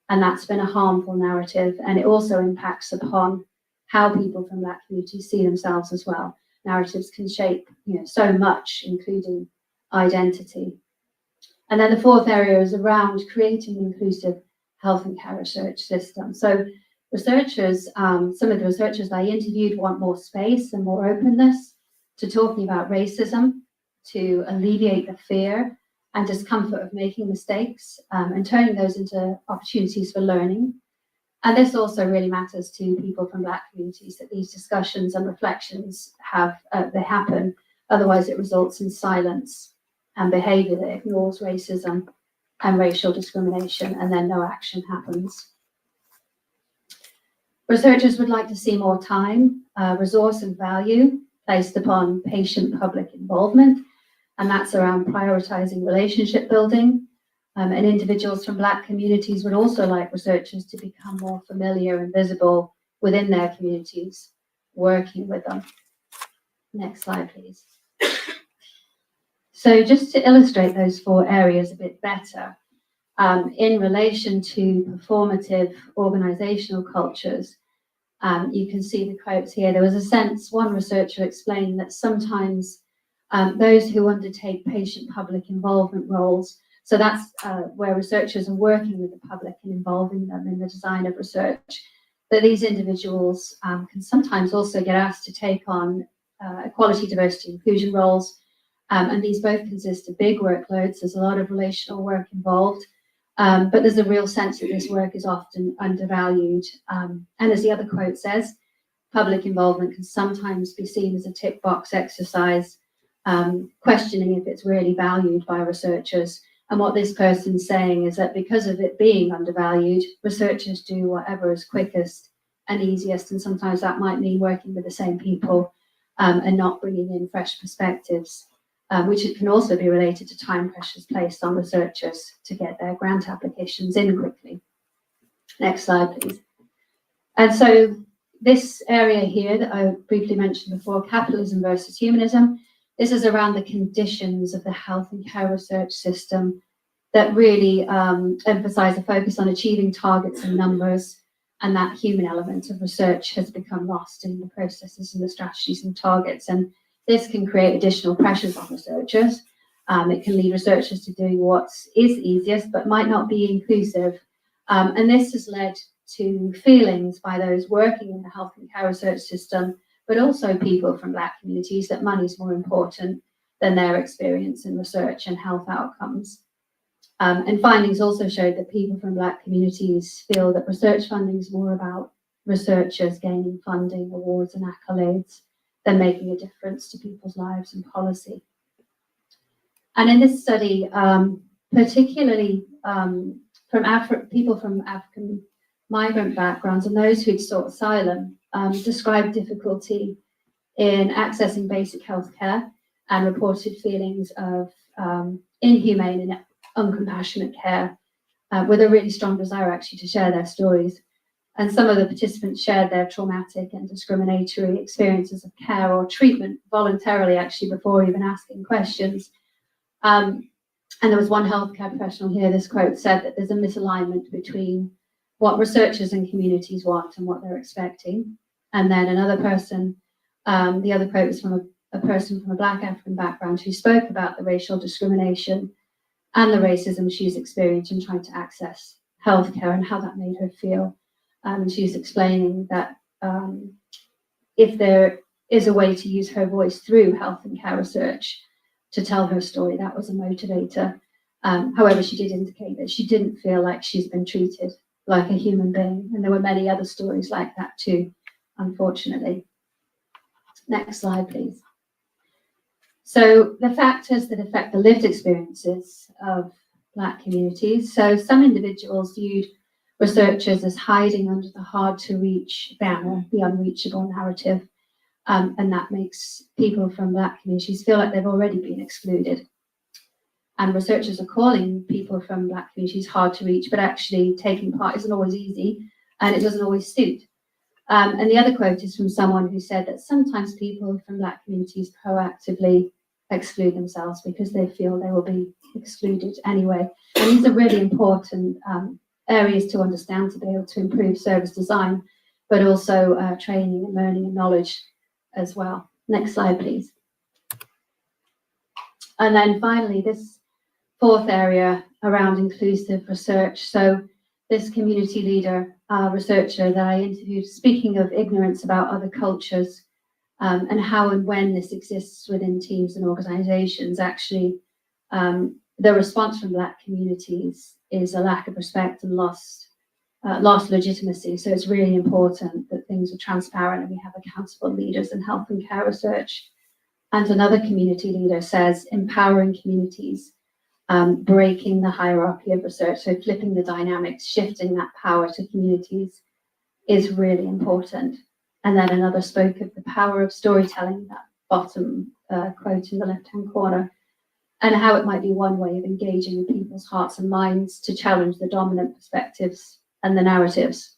And that's been a harmful narrative. And it also impacts upon how people from Black communities see themselves as well. Narratives can shape, so much, including identity. And then the fourth area is around creating an inclusive health and care research system. So researchers, some of the researchers I interviewed want more space and more openness to talking about racism, to alleviate the fear and discomfort of making mistakes and turning those into opportunities for learning. And this also really matters to people from Black communities, that these discussions and reflections they happen. Otherwise it results in silence and behavior that ignores racism and racial discrimination, and then no action happens. Researchers would like to see more time, resource and value placed upon patient-public involvement, and that's around prioritizing relationship building. And individuals from Black communities would also like researchers to become more familiar and visible within their communities, working with them. Next slide, please. So just to illustrate those four areas a bit better, in relation to performative organizational cultures, you can see the quotes here. There was a sense, one researcher explained that sometimes those who undertake patient-public involvement roles, so that's where researchers are working with the public and involving them in the design of research, that these individuals can sometimes also get asked to take on equality, diversity, inclusion roles. And these both consist of big workloads. There's a lot of relational work involved, but there's a real sense that this work is often undervalued. And as the other quote says, public involvement can sometimes be seen as a tick box exercise, questioning if it's really valued by researchers. And what this person's saying is that because of it being undervalued, researchers do whatever is quickest and easiest. And sometimes that might mean working with the same people and not bringing in fresh perspectives. Which it can also be related to time pressures placed on researchers to get their grant applications in quickly. Next slide, please. And so this area here that I briefly mentioned before, capitalism versus humanism, This is around the conditions of the health and care research system that really emphasize a focus on achieving targets and numbers, and that human element of research has become lost in the processes and the strategies and targets. And this can create additional pressures on researchers. It can lead researchers to doing what is easiest but might not be inclusive. And this has led to feelings by those working in the health and care research system, but also people from Black communities, that money is more important than their experience in research and health outcomes. And findings also showed that people from Black communities feel that research funding is more about researchers gaining funding, awards and accolades than making a difference to people's lives and policy. And in this study, particularly people from African migrant backgrounds and those who'd sought asylum described difficulty in accessing basic health care and reported feelings of inhumane and uncompassionate care, with a really strong desire actually to share their stories. And some of the participants shared their traumatic and discriminatory experiences of care or treatment voluntarily, actually, before even asking questions. And there was one healthcare professional here, this quote said that there's a misalignment between what researchers and communities want and what they're expecting. And then another person, the other quote was from a person from a Black African background who spoke about the racial discrimination and the racism she's experienced in trying to access healthcare and how that made her feel. She's explaining that if there is a way to use her voice through health and care research to tell her story, that was a motivator. However, she did indicate that she didn't feel like she's been treated like a human being. And there were many other stories like that too, unfortunately. Next slide, please. So the factors that affect the lived experiences of Black communities. So some individuals viewed researchers as hiding under the hard to reach banner, the unreachable narrative. And that makes people from Black communities feel like they've already been excluded. And researchers are calling people from Black communities hard to reach, but actually taking part isn't always easy and it doesn't always suit. And the other quote is from someone who said that sometimes people from Black communities proactively exclude themselves because they feel they will be excluded anyway. And these are really important areas to understand to be able to improve service design, but also training and learning and knowledge as well. Next slide, please. And then finally, this fourth area around inclusive research. So this community leader, researcher that I interviewed, speaking of ignorance about other cultures and how and when this exists within teams and organizations, actually the response from Black communities is a lack of respect and lost legitimacy. So it's really important that things are transparent and we have accountable leaders in health and care research. And another community leader says empowering communities, breaking the hierarchy of research, so flipping the dynamics, shifting that power to communities is really important. And then another spoke of the power of storytelling, that bottom quote in the left-hand corner, and how it might be one way of engaging with people's hearts and minds to challenge the dominant perspectives and the narratives.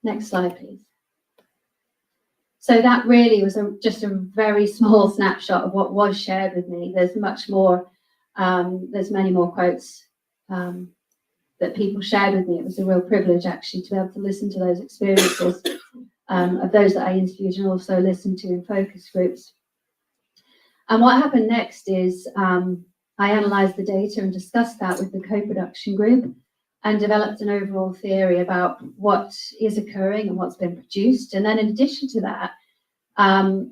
Next slide, please. So that really was just a very small snapshot of what was shared with me. There's much more, there's many more quotes that people shared with me. It was a real privilege actually to be able to listen to those experiences of those that I interviewed and also listened to in focus groups. And what happened next is I analysed the data and discussed that with the co-production group and developed an overall theory about what is occurring and what's been produced. And then in addition to that,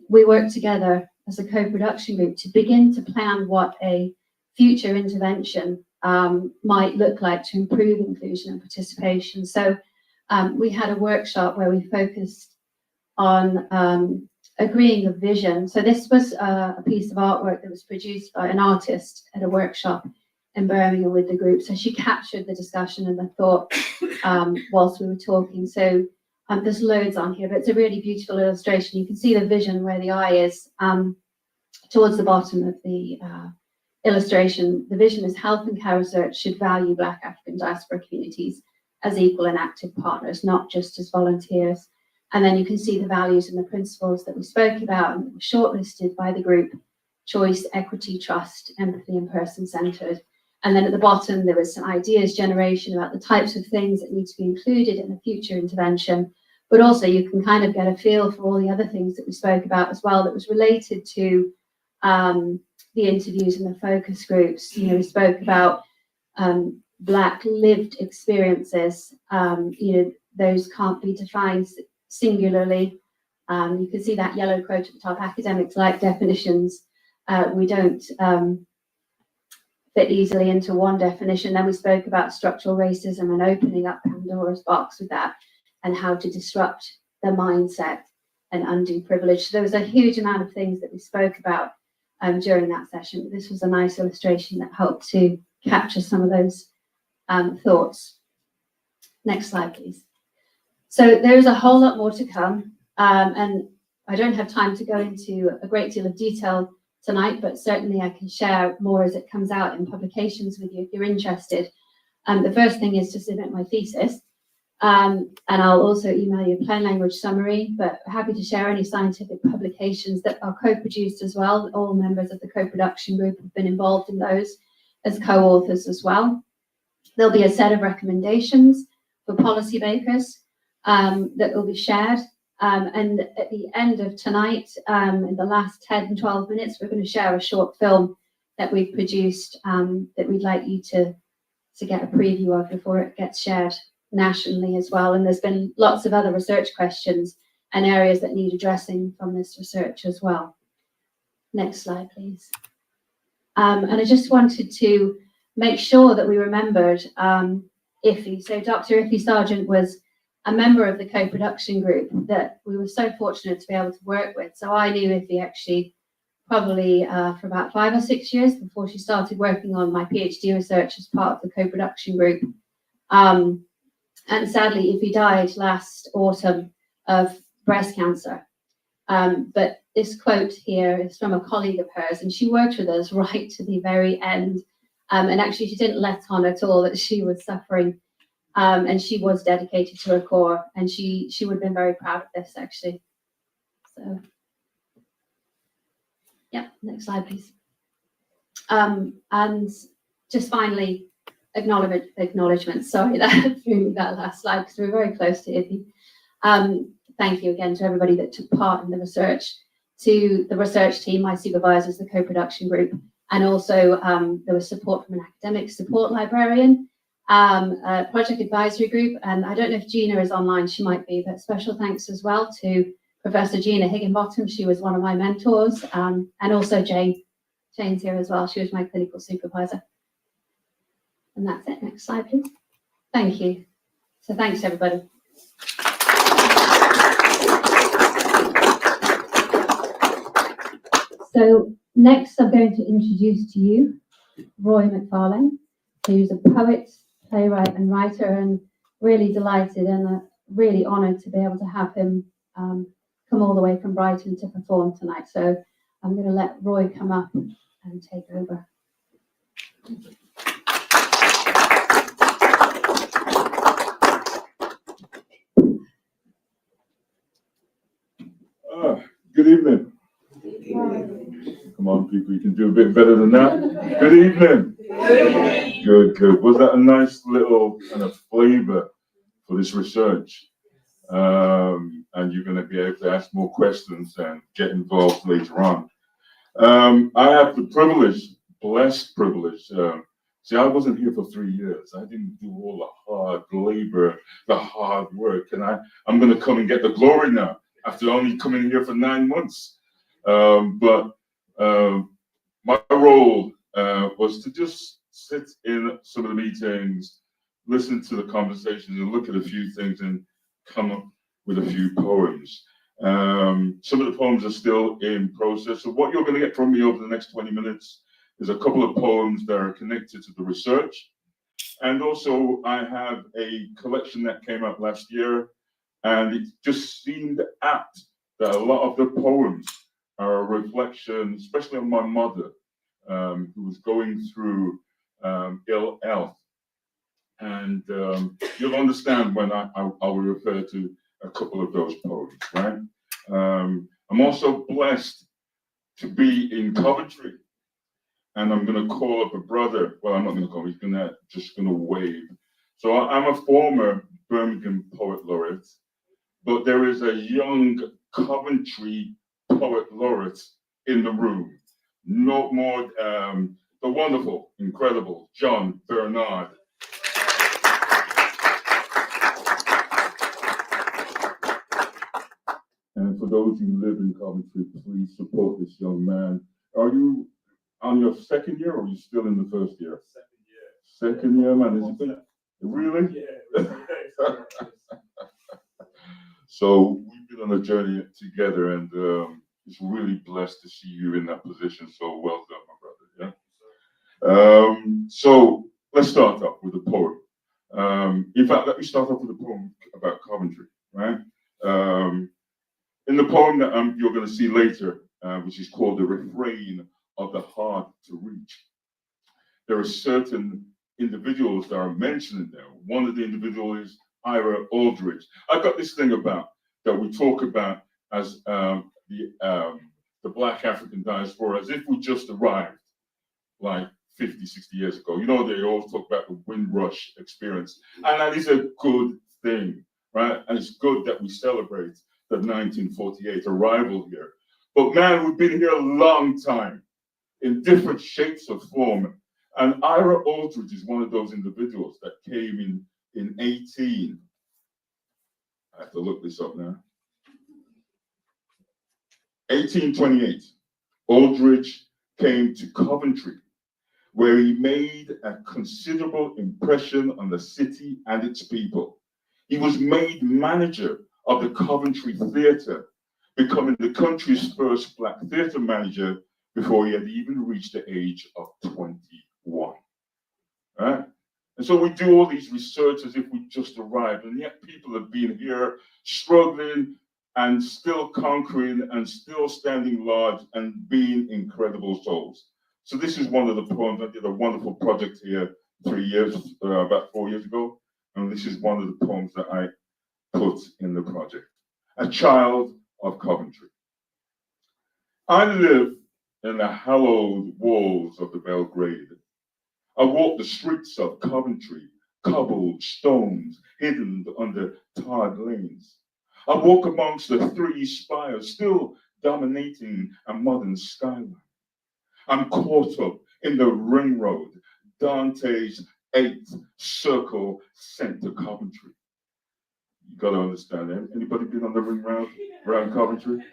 we worked together as a co-production group to begin to plan what a future intervention might look like to improve inclusion and participation. So we had a workshop where we focused on agreeing a vision. So this was a piece of artwork that was produced by an artist at a workshop in Birmingham with the group. So she captured the discussion and the thought whilst we were talking. So there's loads on here, but it's a really beautiful illustration. You can see the vision where the eye is towards the bottom of the illustration. The vision is health and care research should value Black African diaspora communities as equal and active partners, not just as volunteers. And then you can see the values and the principles that we spoke about and that were shortlisted by the group choice, equity, trust, empathy, and person-centered. And then at the bottom, there was some ideas generation about the types of things that need to be included in a future intervention. But also you can kind of get a feel for all the other things that we spoke about as well that was related to the interviews and the focus groups. You know, we spoke about Black lived experiences. You know, those can't be defined singularly. You can see that yellow quote at the top, academics like definitions. We don't fit easily into one definition. Then we spoke about structural racism and opening up Pandora's box with that and how to disrupt the mindset and undo privilege. So there was a huge amount of things that we spoke about during that session. This was a nice illustration that helped to capture some of those thoughts. Next slide, please. So there's a whole lot more to come. And I don't have time to go into a great deal of detail tonight, but certainly I can share more as it comes out in publications with you if you're interested. The first thing is to submit my thesis. And I'll also email you a plain language summary, but happy to share any scientific publications that are co-produced as well. All members of the co-production group have been involved in those as co-authors as well. There'll be a set of recommendations for policymakers that will be shared. And at the end of tonight, in the last 10, 12 minutes, we're going to share a short film that we've produced that we'd like you to get a preview of before it gets shared nationally as well. And there's been lots of other research questions and areas that need addressing from this research as well. Next slide, please. And I just wanted to make sure that we remembered Iffy. So Dr. Iffy Sargent was a member of the co-production group that we were so fortunate to be able to work with. So I knew Iffy actually probably for about 5 or 6 years before she started working on my PhD research as part of the co-production group. And sadly, Iffy died last autumn of breast cancer. But this quote here is from a colleague of hers, and she worked with us right to the very end. And actually, she didn't let on at all that she was suffering. And she was dedicated to her core, and she would have been very proud of this, actually. So, yeah, next slide, please. And just finally, acknowledgement. Sorry, that threw me that last slide because we're very close to Iffy. Thank you again to everybody that took part in the research, to the research team, my supervisors, the co-production group, and also there was support from an academic support librarian, a project advisory group, and I don't know if Gina is online, she might be, but special thanks as well to Professor Gina Higginbottom. She was one of my mentors, and also Jane. Jane's here as well. She was my clinical supervisor. And that's it. Next slide, please. Thank you. So thanks, everybody. So next, I'm going to introduce to you Roy McFarlane, who's a poet, playwright, and writer, and really delighted and really honoured to be able to have him come all the way from Brighton to perform tonight. So I'm going to let Roy come up and take over. Good evening. Come on, people, you can do a bit better than that. Good evening. Good, good. Was that a nice little kind of flavour for this research? And you're going to be able to ask more questions and get involved later on. I have the privilege, blessed privilege. See, I wasn't here for 3 years. I didn't do all the hard labor, the hard work, and I'm going to come and get the glory now after only coming here for 9 months. But my role was to just sit in some of the meetings, listen to the conversations, and look at a few things and come up with a few poems. Some of the poems are still in process. So what you're going to get from me over the next 20 minutes is a couple of poems that are connected to the research. And also I have a collection that came out last year, and it just seemed apt that a lot of the poems are a reflection, especially on my mother, who was going through ill health. And you'll understand when I will refer to a couple of those poems, right? I'm also blessed to be in Coventry. And I'm going to call up a brother. Well, I'm not going to call him, he's just going to wave. So I'm a former Birmingham Poet Laureate, but there is a young Coventry Poet Laureate in the room. No more, the wonderful, incredible John Bernard. And for those who live in Coventry, please support this young man. Are you on your second year, or are you still in the first year? Second year, man. Is it been, really? Yeah. So we've been on a journey together, and it's really blessed to see you in that position. So well done, my brother. Yeah. So let's start off with a poem. In fact, let me start off with a poem about Coventry, right? In the poem that you're going to see later, which is called The Refrain of the Hard to Reach, there are certain individuals that are mentioned there. One of the individuals is Ira Aldridge. I've got this thing about that we talk about as the Black African diaspora, as if we just arrived like 50, 60 years ago. You know, they always talk about the Windrush experience, and that is a good thing, right? And it's good that we celebrate the 1948 arrival here. But man, we've been here a long time in different shapes of form. And Ira Aldridge is one of those individuals that came in 18. I have to look this up now. 1828. Aldridge came to Coventry, where he made a considerable impression on the city and its people. He was made manager of the Coventry Theatre, becoming the country's first Black theatre manager before he had even reached the age of 21. Right? And so we do all these research as if we just arrived, and yet people have been here struggling and still conquering and still standing large and being incredible souls. So this is one of the poems. I did a wonderful project here about 4 years ago, and this is one of the poems that I put in the project. A Child of Coventry. I live in the hallowed walls of the Belgrade. I walk the streets of Coventry, cobbled stones hidden under tarred lanes. I walk amongst the three spires, still dominating a modern skyline. I'm caught up in the ring road, Dante's eighth circle sent to Coventry. You gotta understand that. Anybody been on the ring road around Coventry?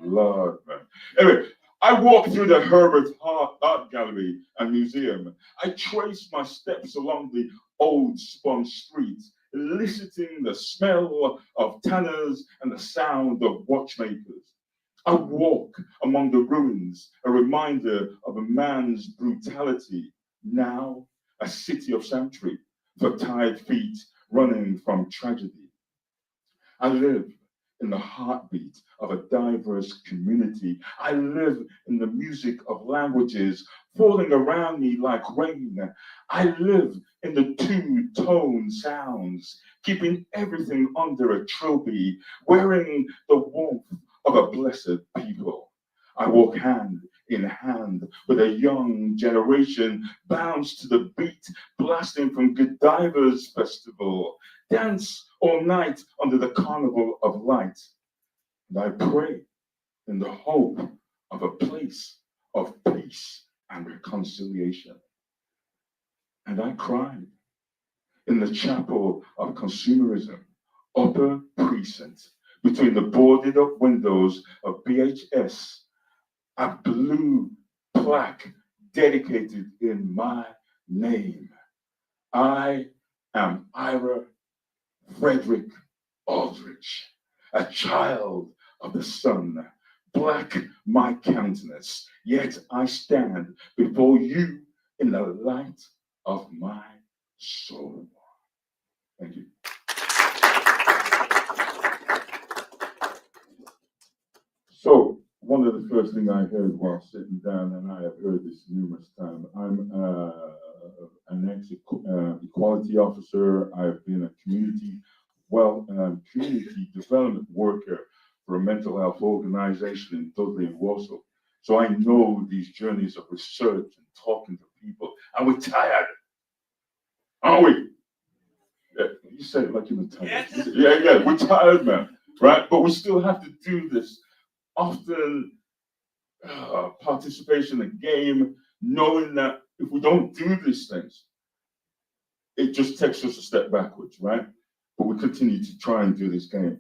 Lord, man. Anyway, I walk through the Herbert Art Gallery and Museum. I trace my steps along the old spun streets, eliciting the smell of tanners and the sound of watchmakers. I walk among the ruins, a reminder of a man's brutality, now a city of sanctuary for tired feet running from tragedy. I live in the heartbeat of a diverse community. I live in the music of languages falling around me like rain. I live in the two-tone sounds, keeping everything under a trilby, wearing the warmth of a blessed people. I walk hand in hand with a young generation, bounce to the beat, blasting from Godiva's festival, dance all night under the carnival of light. And I pray in the hope of a place of peace and reconciliation. And I cried in the chapel of consumerism, upper precinct, between the boarded up windows of BHS, a blue plaque dedicated in my name. I am Ira Frederick Aldridge, a child of the sun, black my countenance, yet I stand before you in the light of my soul. Thank you. So, one of the first things I heard while sitting down, and I have heard this numerous times, I'm an ex-equality officer. I've been a community development worker for a mental health organization in Dudley and Warsaw. So I know these journeys of research and talking to people, and we're tired, aren't we? Yeah, you said it like you were tired. Yeah, we're tired, man, right? But we still have to do this. Often participation in the game, knowing that if we don't do these things, it just takes us a step backwards, right? But we continue to try and do this game.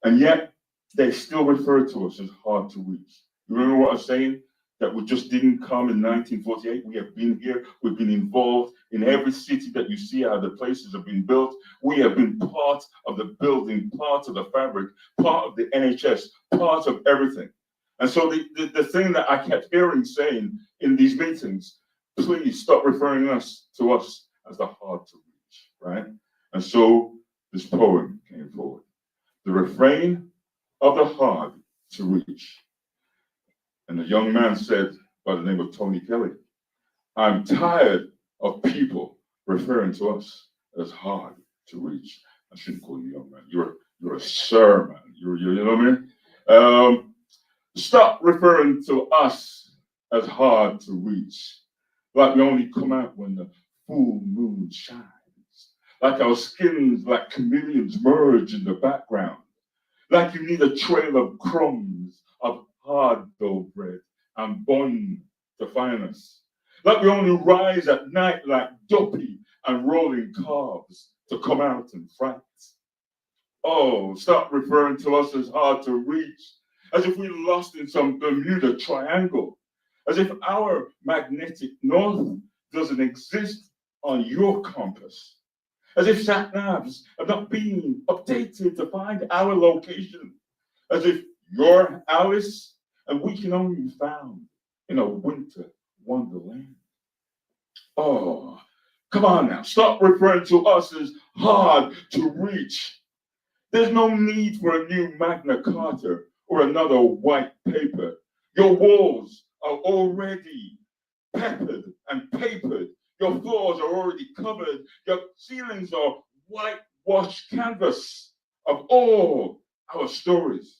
And yet, they still refer to us as hard to reach. You remember what I was saying? That we just didn't come in 1948. We have been here. We've been involved in every city that you see how the places have been built. We have been part of the building, part of the fabric, part of the NHS, part of everything. And so the thing that I kept hearing saying in these meetings, please stop referring to us as the hard to reach, right? And so this poem came forward. The refrain of the hard to reach. And a young man said by the name of Tony Kelly, I'm tired of people referring to us as hard to reach. I shouldn't call you young man. You're a sir, man. You know what I mean? Stop referring to us as hard to reach. Like we only come out when the full moon shines. Like our skins, like chameleons, merge in the background. Like you need a trail of crumbs of hard dough bread and bun to find us. Like we only rise at night like duppy and rolling calves to come out and fight. Oh, stop referring to us as hard to reach, as if we're lost in some Bermuda Triangle, as if our magnetic north doesn't exist on your compass, as if sat-navs have not been updated to find our location, as if you're Alice and we can only be found in a winter wonderland. Oh, come on now, stop referring to us as hard to reach. There's no need for a new Magna Carta or another white paper. Your walls are already peppered and papered. Your floors are already covered. Your ceilings are whitewashed canvas of all our stories.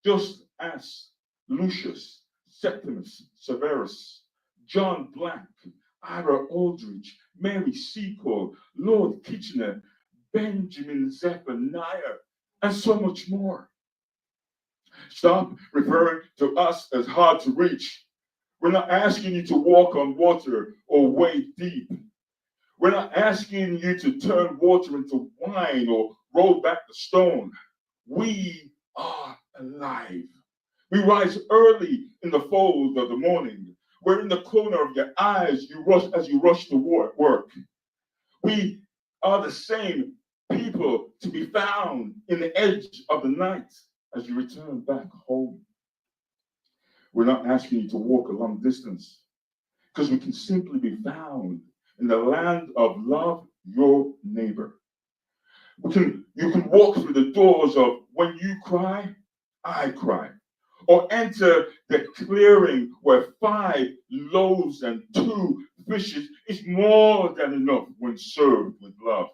Just as Lucius, Septimus Severus, John Black, Ira Aldridge, Mary Seacole, Lord Kitchener, Benjamin Zephaniah, and so much more. Stop referring to us as hard to reach. We're not asking you to walk on water or wade deep. We're not asking you to turn water into wine or roll back the stone. We are alive. We rise early in the fold of the morning. We're in the corner of your eyes as you rush to work. We are the same people to be found in the edge of the night as you return back home. We're not asking you to walk a long distance because we can simply be found in the land of love your neighbor. You can walk through the doors of when you cry, I cry. Or enter the clearing where 5 loaves and 2 fishes is more than enough when served with love.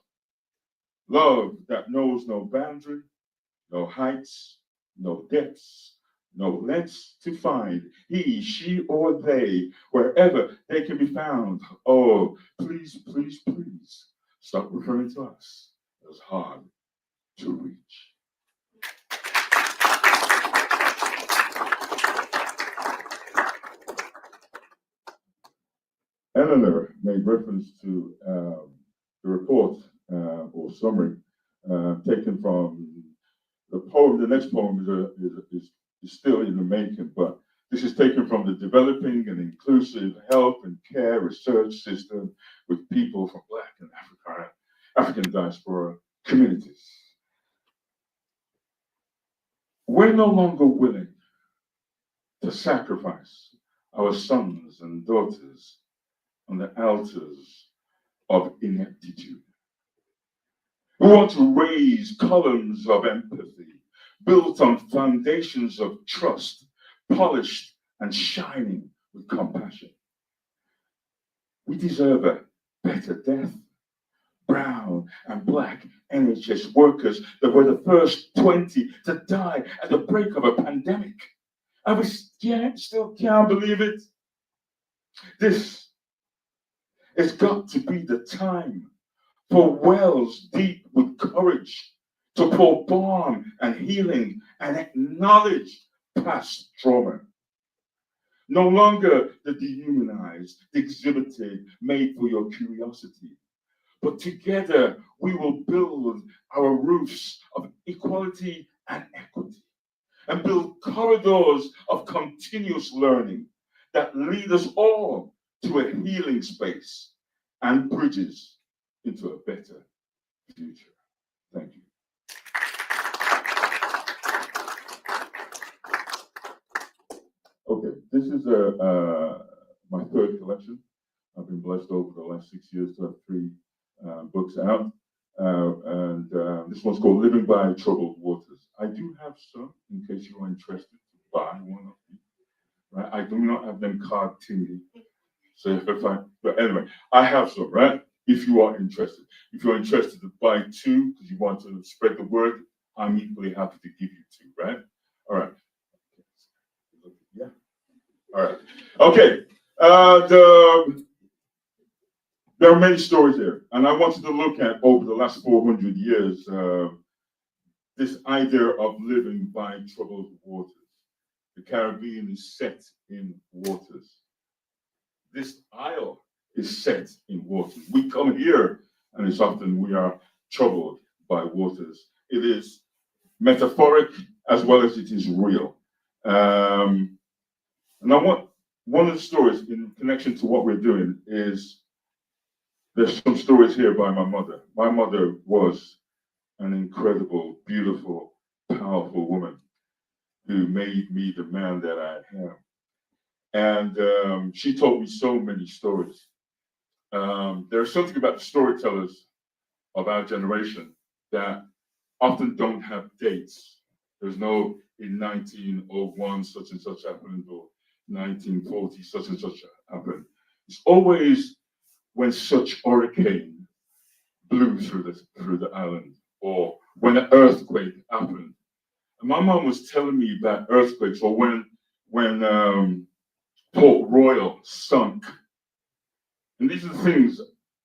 Love that knows no boundary, no heights, no depths, no lengths to find. He, she, or they, wherever they can be found. Oh, please, please, please, stop referring to us as hard to reach. Eleanor made reference to the report or summary taken from the poem. The next poem is still in the making, but this is taken from the Developing an Inclusive Health and Care Research System with people from Black and African Diaspora Communities. We're no longer willing to sacrifice our sons and daughters on the altars of ineptitude. We want to raise columns of empathy built on foundations of trust, polished and shining with compassion. We deserve a better death. Brown and Black NHS workers that were the first 20 to die at the break of a pandemic. I still can't believe it. This has got to be the time for wells deep with courage to pour balm and healing and acknowledge past trauma. No longer the dehumanized, the exhibited, made for your curiosity. But together we will build our roofs of equality and equity and build corridors of continuous learning that lead us all to a healing space and bridges into a better future. Thank you. Okay, this is my third collection. I've been blessed over the last 6 years to have 3 books out. This one's called Living by Troubled Waters. I do have some, in case you are interested to buy one of these. Right? I do not have them card tingy. So but anyway, I have some, right? If you are interested. If you're interested to buy 2 because you want to spread the word, I'm equally happy to give you 2, right? All right. Yeah. All right. Okay. There are many stories here, and I wanted to look at over the last 400 years this idea of living by troubled waters. The Caribbean is set in waters. This isle is set in waters. We come here, and it's often we are troubled by waters. It is metaphoric as well as it is real. And I want one of the stories in connection to what we're doing is there's some stories here by my mother. My mother was an incredible, beautiful, powerful woman who made me the man that I am. And she told me so many stories. There's something about the storytellers of our generation that often don't have dates. There's no in 1901 such and such happened or 1940 such and such happened. It's always when such hurricane blew through the island, or when an earthquake happened. And my mom was telling me about earthquakes, or when Port Royal sunk. And these are the things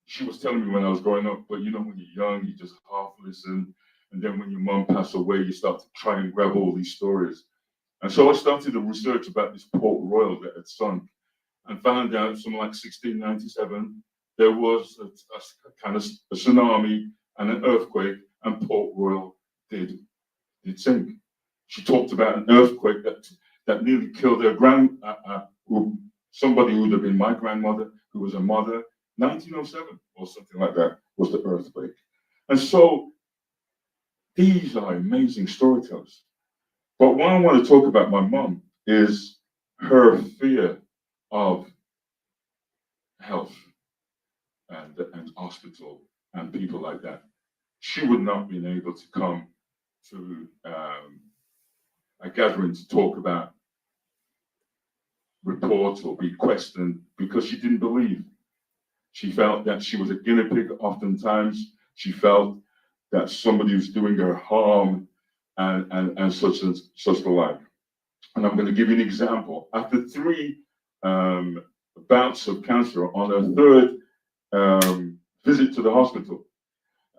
she was telling me when I was growing up. But you know, when you're young, you just half listen, and then when your mom passed away, you start to try and grab all these stories. And so I started to research about this Port Royal that had sunk, and found out something like 1697. There was a kind of a tsunami and an earthquake, and Port Royal did sink. She talked about an earthquake that nearly killed her somebody who would have been my grandmother, who was a mother. 1907 or something like that was the earthquake. And so these are amazing storytellers. But what I want to talk about my mom is her fear of health and hospital and people like that. She would not have been able to come to a gathering to talk about reports or be questioned because she didn't believe. She felt that she was a guinea pig oftentimes. She felt that somebody was doing her harm and such the like. And I'm going to give you an example. After 3 bouts of cancer, on her 3rd visit to the hospital,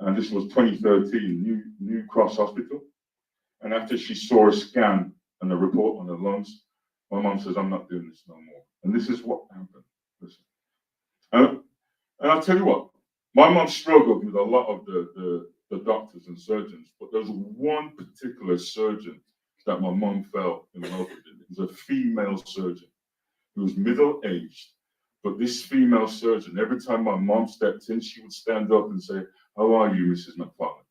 and this was 2013, New Cross Hospital. And after she saw a scan and a report on her lungs, my mom says, "I'm not doing this no more." And this is what happened. Listen. And I'll tell you what, my mom struggled with a lot of the doctors and surgeons, but there's one particular surgeon that my mom fell in love with. It was a female surgeon who was middle-aged. But this female surgeon, every time my mom stepped in, she would stand up and say, "How are you, Mrs. McFarlane?"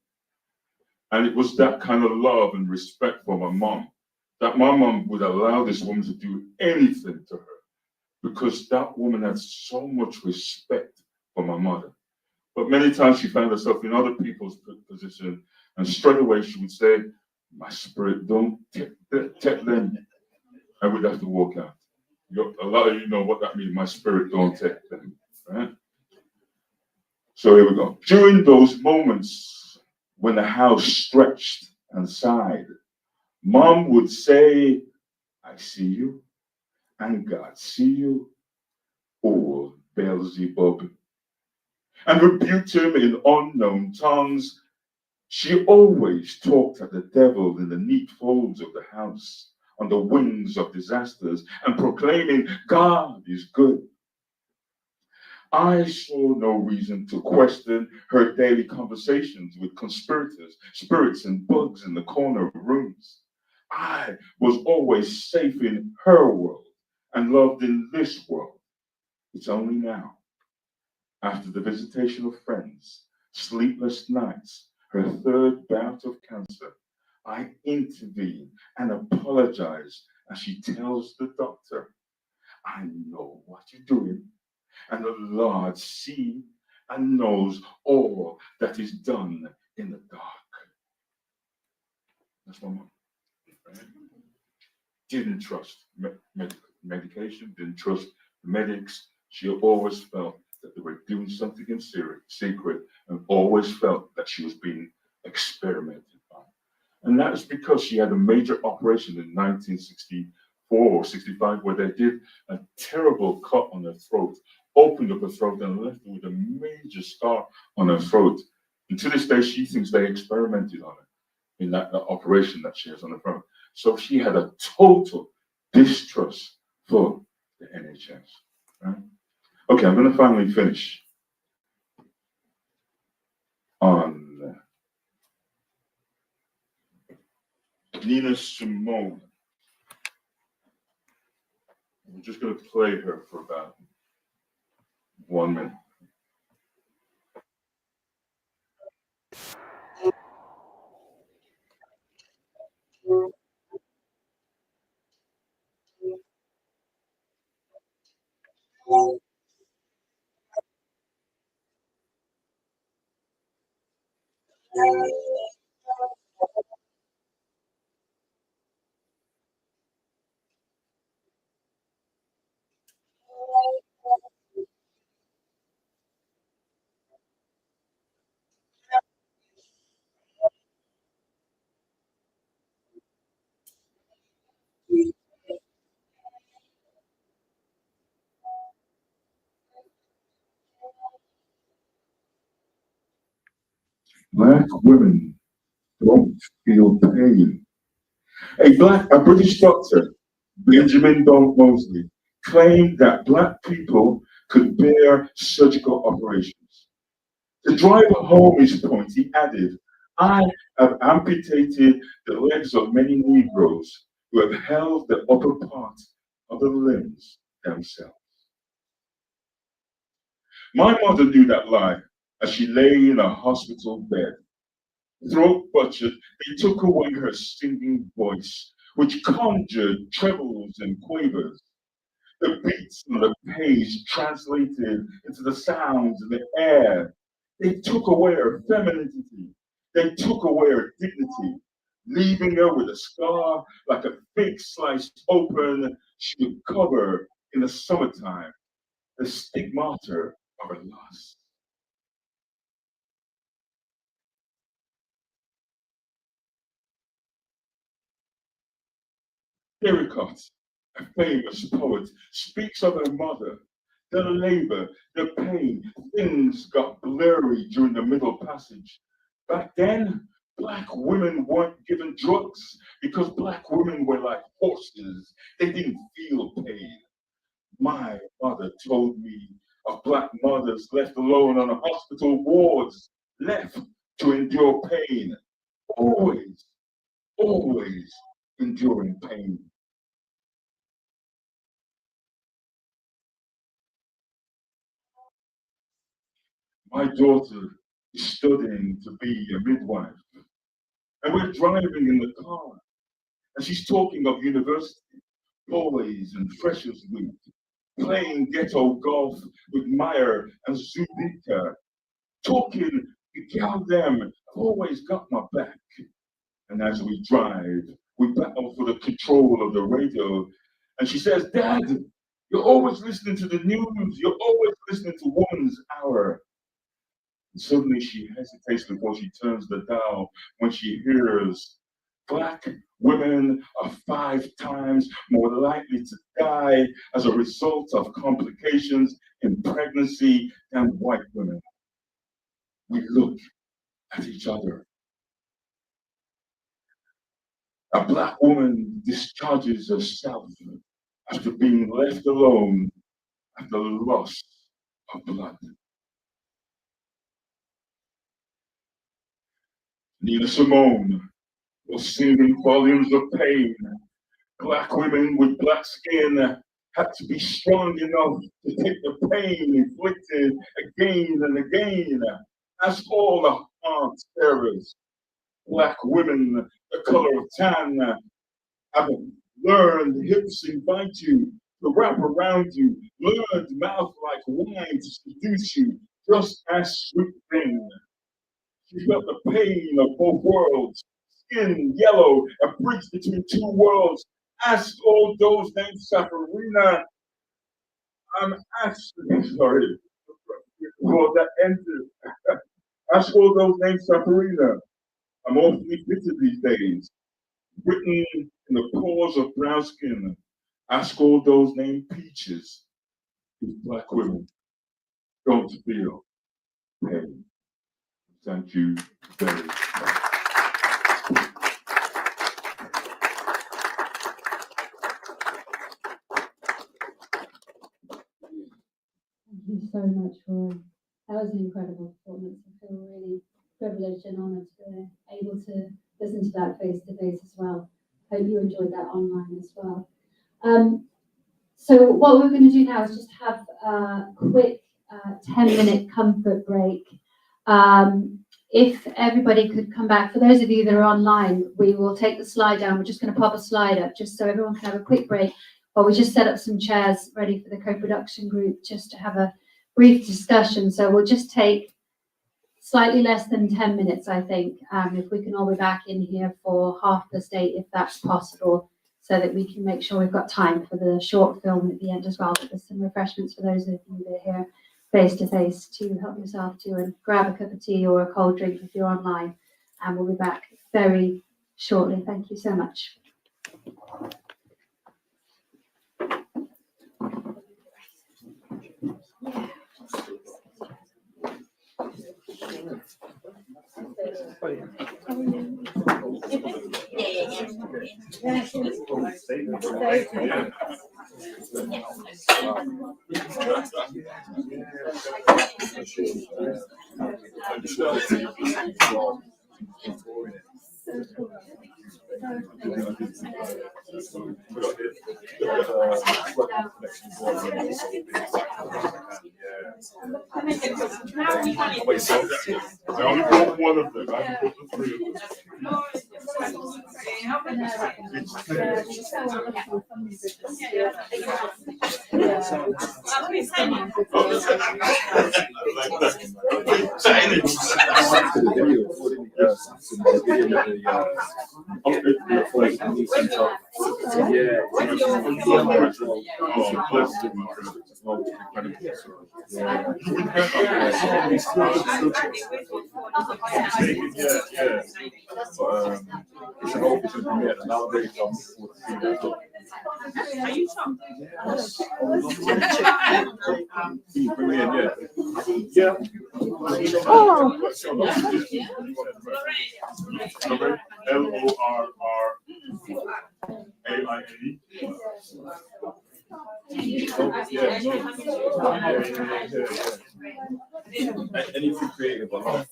And it was that kind of love and respect for my mom that my mom would allow this woman to do anything to her, because that woman had so much respect for my mother. But many times she found herself in other people's position, and straight away she would say, "My spirit don't take them," and we'd have to walk out. A lot of you know what that means. My spirit don't take them, right? So here we go. During those moments when the house stretched and sighed, Mom would say, I see you, and God see you, O Beelzebub, and rebuked him in unknown tongues. She always talked at the devil in the neat folds of the house, on the wings of disasters, and proclaiming, God is good. I saw no reason to question her daily conversations with conspirators, spirits, and bugs in the corner rooms. I was always safe in her world and loved in this world. It's only now, after the visitation of friends, sleepless nights, her third bout of cancer, I intervene and apologize as she tells the doctor, I know what you're doing, and the Lord sees and knows all that is done in the dark. That's my mom. Right? Didn't trust medication, didn't trust medics. She always felt that they were doing something in secret, and always felt that she was being experimented on. And that is because she had a major operation in 1964 or 65 where they did a terrible cut on her throat, opened up her throat and left her with a major scar on her throat. And to this day, she thinks they experimented on her in that operation that she has on her throat. So she had a total distrust for the NHS. Right? Okay, I'm going to finally finish on Nina Simone. I'm just going to play her for about 1 minute. Black women don't feel pain. A British doctor, Benjamin Don Mosley, claimed that Black people could bear surgical operations. To drive home his point, he added, I have amputated the legs of many Negroes who have held the upper part of the limbs themselves. My mother knew that lie as she lay in a hospital bed. Throat butchered, they took away her singing voice, which conjured trebles and quavers. The beats on the page translated into the sounds in the air. They took away her femininity. They took away her dignity, leaving her with a scar like a fig sliced open. She would cover in the summertime the stigmata of her loss. Pericott, a famous poet, speaks of her mother, the labor, the pain. Things got blurry during the middle passage. Back then, Black women weren't given drugs because Black women were like horses. They didn't feel pain. My mother told me of Black mothers left alone on hospital wards, left to endure pain, always, always enduring pain. My daughter is studying to be a midwife, and we're driving in the car, and she's talking of university, boys and freshers week, playing ghetto golf with Meyer and Zubika, talking, the girl them have always got my back. And as we drive, we battle for the control of the radio, and she says, Dad, you're always listening to the news, you're always listening to Woman's Hour. Suddenly she hesitates before she turns the dial when she hears Black Women are 5 times more likely to die as a result of complications in pregnancy than white women. We look at each other. A Black woman discharges herself after being left alone at the loss of blood. Nina Simone was singing volumes of pain. Black women with Black skin had to be strong enough to take the pain inflicted again and again. As all the Aunt Sarahs, Black women, the color of tan, have learned hips invite you to wrap around you, learned mouth like wine to seduce you, just as sweet thing. She felt the pain of both worlds, skin yellow, a bridge between 2 worlds. Ask all those named Safarina. I'm sorry, before that ended. Ask all those named Safarina. I'm awfully bitter these days. Written in the pores of brown skin. Ask all those named Peaches. These Black women don't feel pain. Thank you very much. Thank you so much, Roy. That was an incredible performance. I feel really privileged and honoured to be able to listen to that face to face as well. Hope you enjoyed that online as well. So what we're going to do now is just have a quick 10-minute comfort break. If everybody could come back, for those of you that are online, we will take the slide down. We're just going to pop a slide up just so everyone can have a quick break. While we just set up some chairs ready for the co-production group just to have a brief discussion. So we'll just take slightly less than 10 minutes, I think, if we can all be back in here for 8:30, if that's possible, so that we can make sure we've got time for the short film at the end as well. But there's some refreshments for those of you that are here face to face to help yourself to, and grab a cup of tea or a cold drink if you're online. And we'll be back very shortly. Thank you so much. I only bought one of them. I haven't bought the 3 of them. It's an official premiere, and now they come for premiere, yeah. Oh. LORRAINE. Anything creative or not?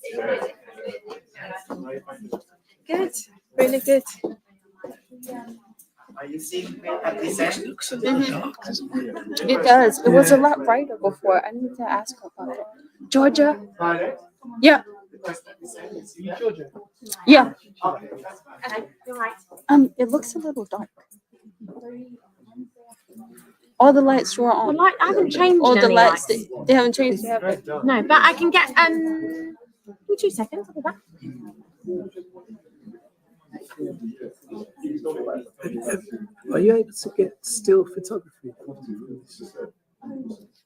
Good, really good. Are you seeing me at this end? Looks a little dark, doesn't it? It does. It was a lot brighter before. I need to ask her about it. Georgia? Yeah. Georgia. Yeah. You're right. It looks a little dark. All the lights were on. The light, I haven't changed All the any lights, lights. they haven't changed. They haven't. No, but I can get give me 2 seconds. I'll be back. Are you able to get still photography?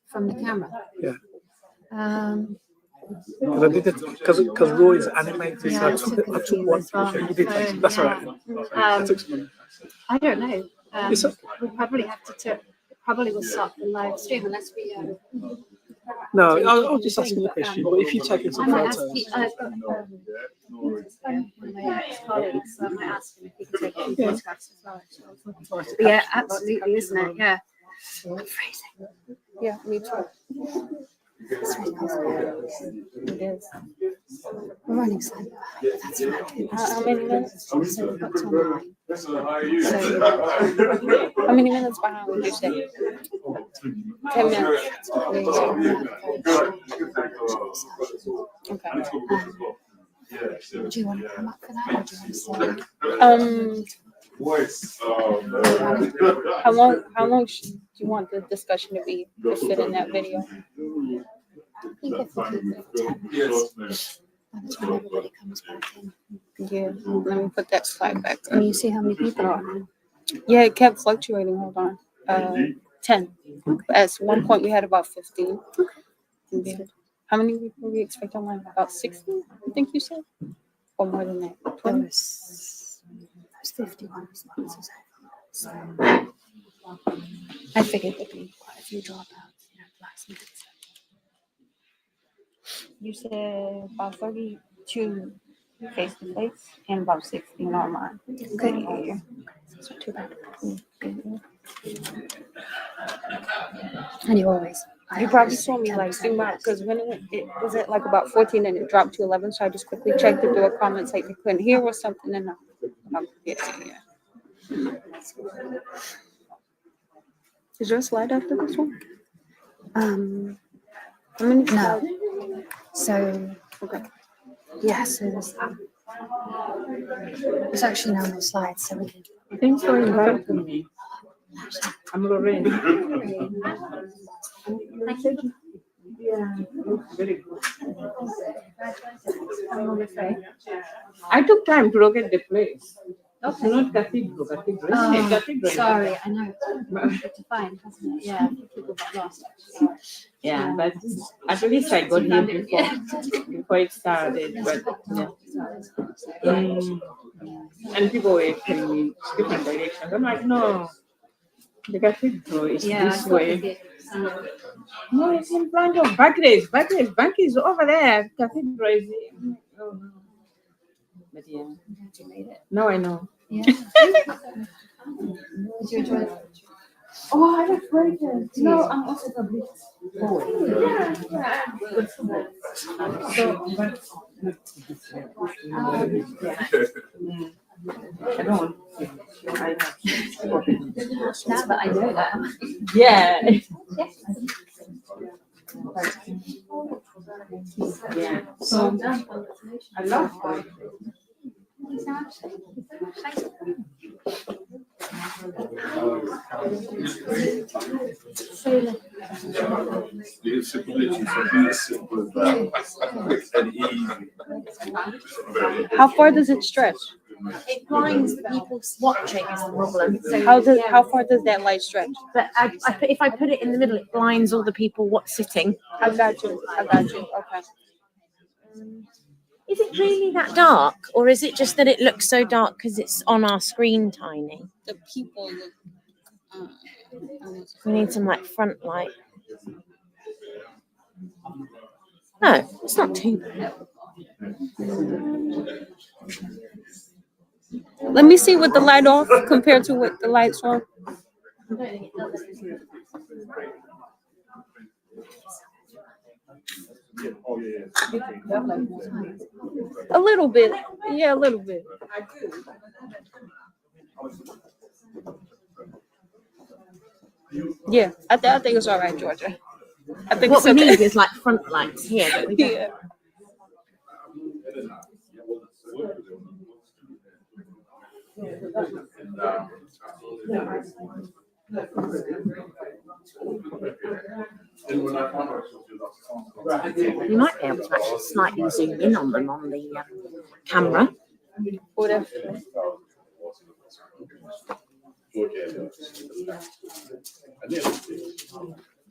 From the camera? Yeah. Because I did it because Roy's animated, so Yeah, I took one as well. picture. You did So, that's all yeah. right. I took some. I don't know. It's okay. We'll probably have to probably will stop the live stream unless we. No, I'll just ask you a question. But if you're taking I some might ask. photos, I've got one of my ex-colleagues, so I might ask him if he can take a few photographs as well. But yeah, absolutely, isn't it? Yeah. I'm freezing. Yeah, me too. It is. We're running slightly behind, but that's fine. How many minutes? So we've got till 9. How many minutes behind would you say? 10 minutes. Okay. Do you want to come up for that, or do you want to stay? How long do you want the discussion to be to fit in that video? I think if we keep it 10 minutes, by the time everybody comes back in. Yeah, let me put that slide back Can up. you see how many people are on? Yeah, it kept fluctuating. Hold on. 10. At one point, we had about 15. Yeah. How many people we expect online? About 60, I think you said? Or more than that? There 20? was 51 responses. So I figured there'd be quite a few dropouts, last minute. You said about 32 face to face and about 16 online. Good. Yeah. It's not too bad. And you always. You probably saw me like zoom out because when it was at like about 14 and it dropped to 11, so I just quickly checked if there were comments like they couldn't hear or something, and yeah. Is there a slide after this one? How many slides? No. So Okay. yeah, so there's that. There's actually no more slides, so we can. Thanks for inviting me. I'm Lorraine. Yeah, very good. I took time to locate the place. It's not cathedral. Cathedral. Sorry, I know. It's hard to find, hasn't it? Yeah, people got lost. Yeah, but at least I got here before it started. But yeah. And people were telling me different directions. I'm like, no, the cathedral is this way. No, it's in front of Barclays. Bank is over there. Cathedral is. Oh no. But yeah. You made it. Now I know. Yeah. Did you enjoy it? Oh, I was very good. No, I'm also the big I don't. Now that I know that. Yeah. Yeah. So I love it. It's as simple as that. And easy. How far does it stretch? It blinds the people watching is the problem. So How far does that light stretch? but if I put it in the middle, it blinds all the people sitting. I got you. Okay. Is it really that dark, or is it just that it looks so dark because it's on our screen tiny? The people look. We need some front light. No, it's not too bad. Let me see with the light off compared to with the lights on. A little bit. Yeah, a little bit. Yeah, I think it's all right, Georgia. I think What we it's okay. need is front lights here, don't we? Yeah. You might be able to actually slightly zoom in on them on the camera. Whatever.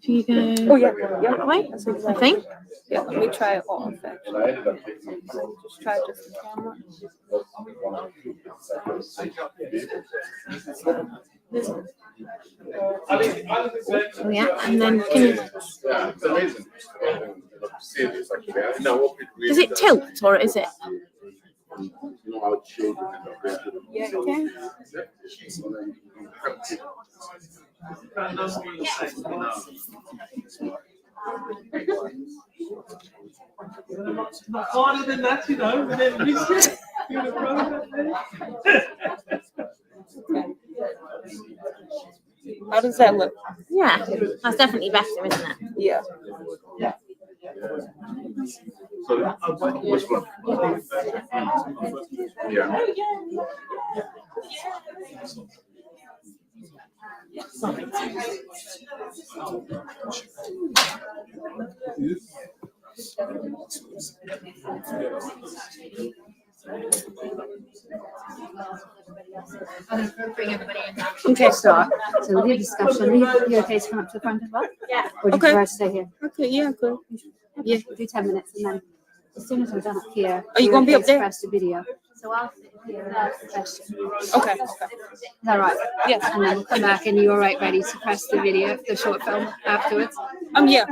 If you can. Oh yeah, yeah. Wait, I think. Yeah, let me try it off actually. Just try just the camera. Oh yeah, and then can you, It's amazing. Serious, actually. does it tilt or is it? You know how children Yeah, you can. Harder than that, you know. And then How does that look? Yeah, that's definitely better, isn't it? Yeah. So, which one? Yeah. Bring everybody in now. Okay. So we'll do discussion. You okay to come up to the front as well? Yeah. Or do you prefer to stay here? Okay, yeah, good. Yeah. We'll do 10 minutes and then as soon as we're done up here. Are you gonna be up there? Press the video. So I'll sit here and ask the question. Okay. Is that right? Yes. And then we'll come back and you're right ready to press the video, the short film afterwards. Yeah.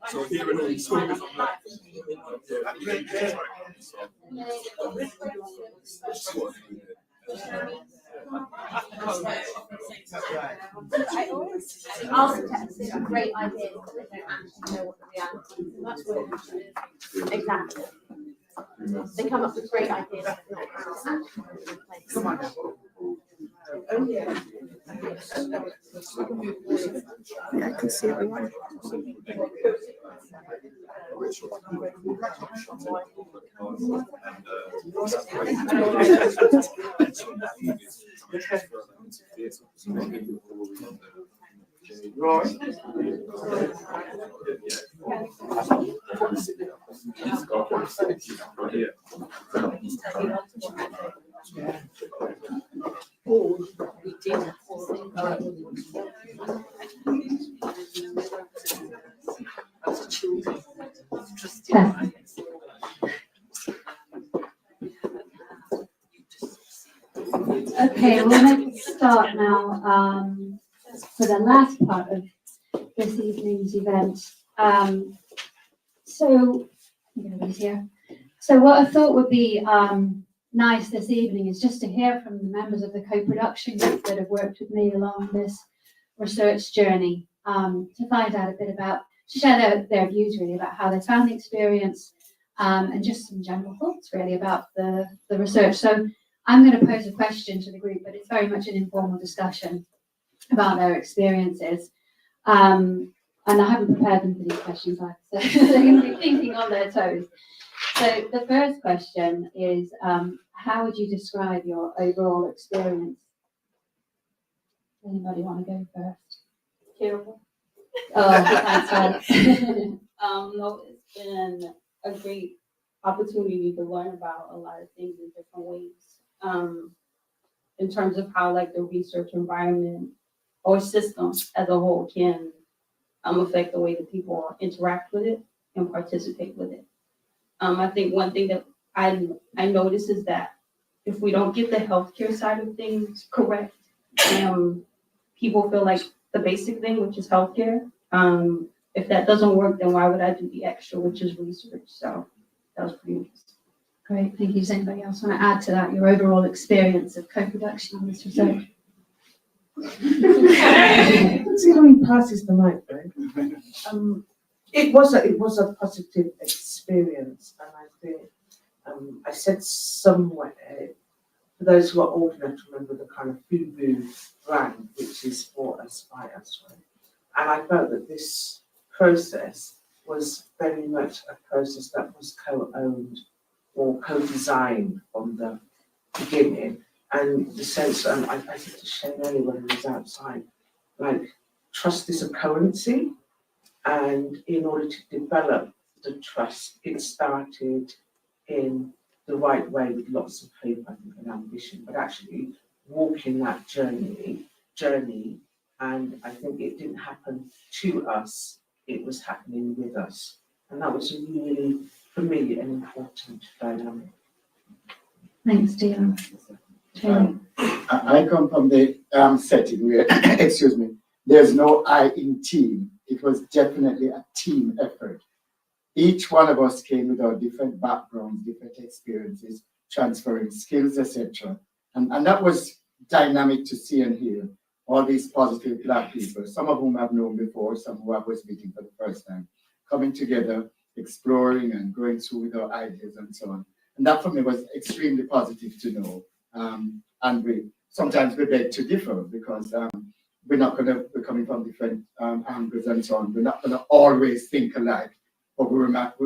So here in all these stories, Architects are great ideas, but they don't actually know what the reality is. That's what exactly. They come up with great ideas, but not how to actually put them in place. Come on. Oh, yeah. Yeah, I can see everyone. Okay, we'll make a start now for the last part of this evening's event. So, I'm going to be here. So what I thought would be nice this evening is just to hear from the members of the co-production group that have worked with me along this research journey, to find out a bit about, to share their views really about how they found the experience, and just some general thoughts really about the research. So I'm going to pose a question to the group, but it's very much an informal discussion about their experiences. And I haven't prepared them for these questions, so they're going to be thinking on their toes. So the first question is, how would you describe your overall experience? Anybody want to go first? Terrible. Oh, thanks, Ed. No, it's been a great opportunity to learn about a lot of things in different ways. In terms of how like the research environment or system as a whole can affect the way that people interact with it and participate with it. I think one thing that I notice is that if we don't get the healthcare side of things correct, people feel like the basic thing, which is healthcare, if that doesn't work, then why would I do the extra, which is research? So that was pretty interesting. Great, thank you. Does anybody else want to add to that, your overall experience of co-production on this research? See how he passes the mic, right? It was a positive experience, and I think I said somewhere, for those who are old enough to remember the kind of FUBU brand, which is for us by us, right? And I felt that this process was very much a process that was co-owned or co-designed from the beginning. And the sense, I said to Shane earlier when he was outside, like trust is a currency, and in order to develop the trust, it started in the right way with lots of hope, I think, and ambition, but actually walking that journey, and I think it didn't happen to us, it was happening with us. And that was really, for me, an important dynamic. Thanks, Dion. I come from the setting where, excuse me, there's no I in team. It was definitely a team effort. Each one of us came with our different backgrounds, different experiences, transferring skills, etc. And that was dynamic to see and hear. All these positive Black people, some of whom I've known before, some who I was meeting for the first time, coming together, exploring and going through with our ideas and so on. And that for me was extremely positive to know. And sometimes we beg to differ because we're coming from different angles and so on. We're not going to always think alike, but we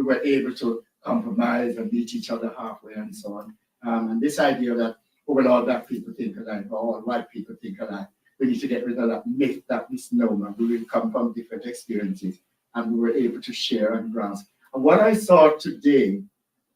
were able to compromise and meet each other halfway and so on. And this idea that all Black people think alike or all white people think alike, we need to get rid of that myth, that misnomer. We will come from different experiences, and we were able to share and grasp. And what I saw today,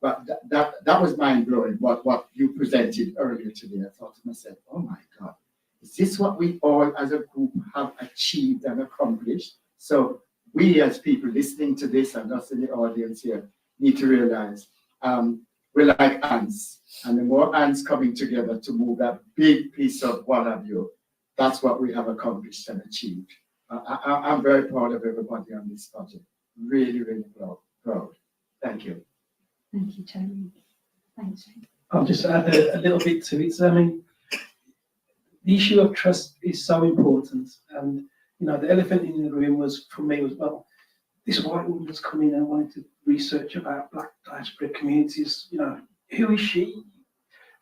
but that was mind-blowing, what you presented earlier today. I thought to myself, oh my God, is this what we all as a group have achieved and accomplished? So we as people listening to this and us in the audience here need to realize we're like ants. And the more ants coming together to move that big piece of what have you, that's what we have accomplished and achieved. I'm very proud of everybody on this project. Really, really proud. Thank you. Thank you, Tony. Thanks. I'll just add a little bit to it. I mean, the issue of trust is so important. And, you know, the elephant in the room was, for me, was, well, this white woman was coming and wanted to research about Black diaspora communities. You know, who is she?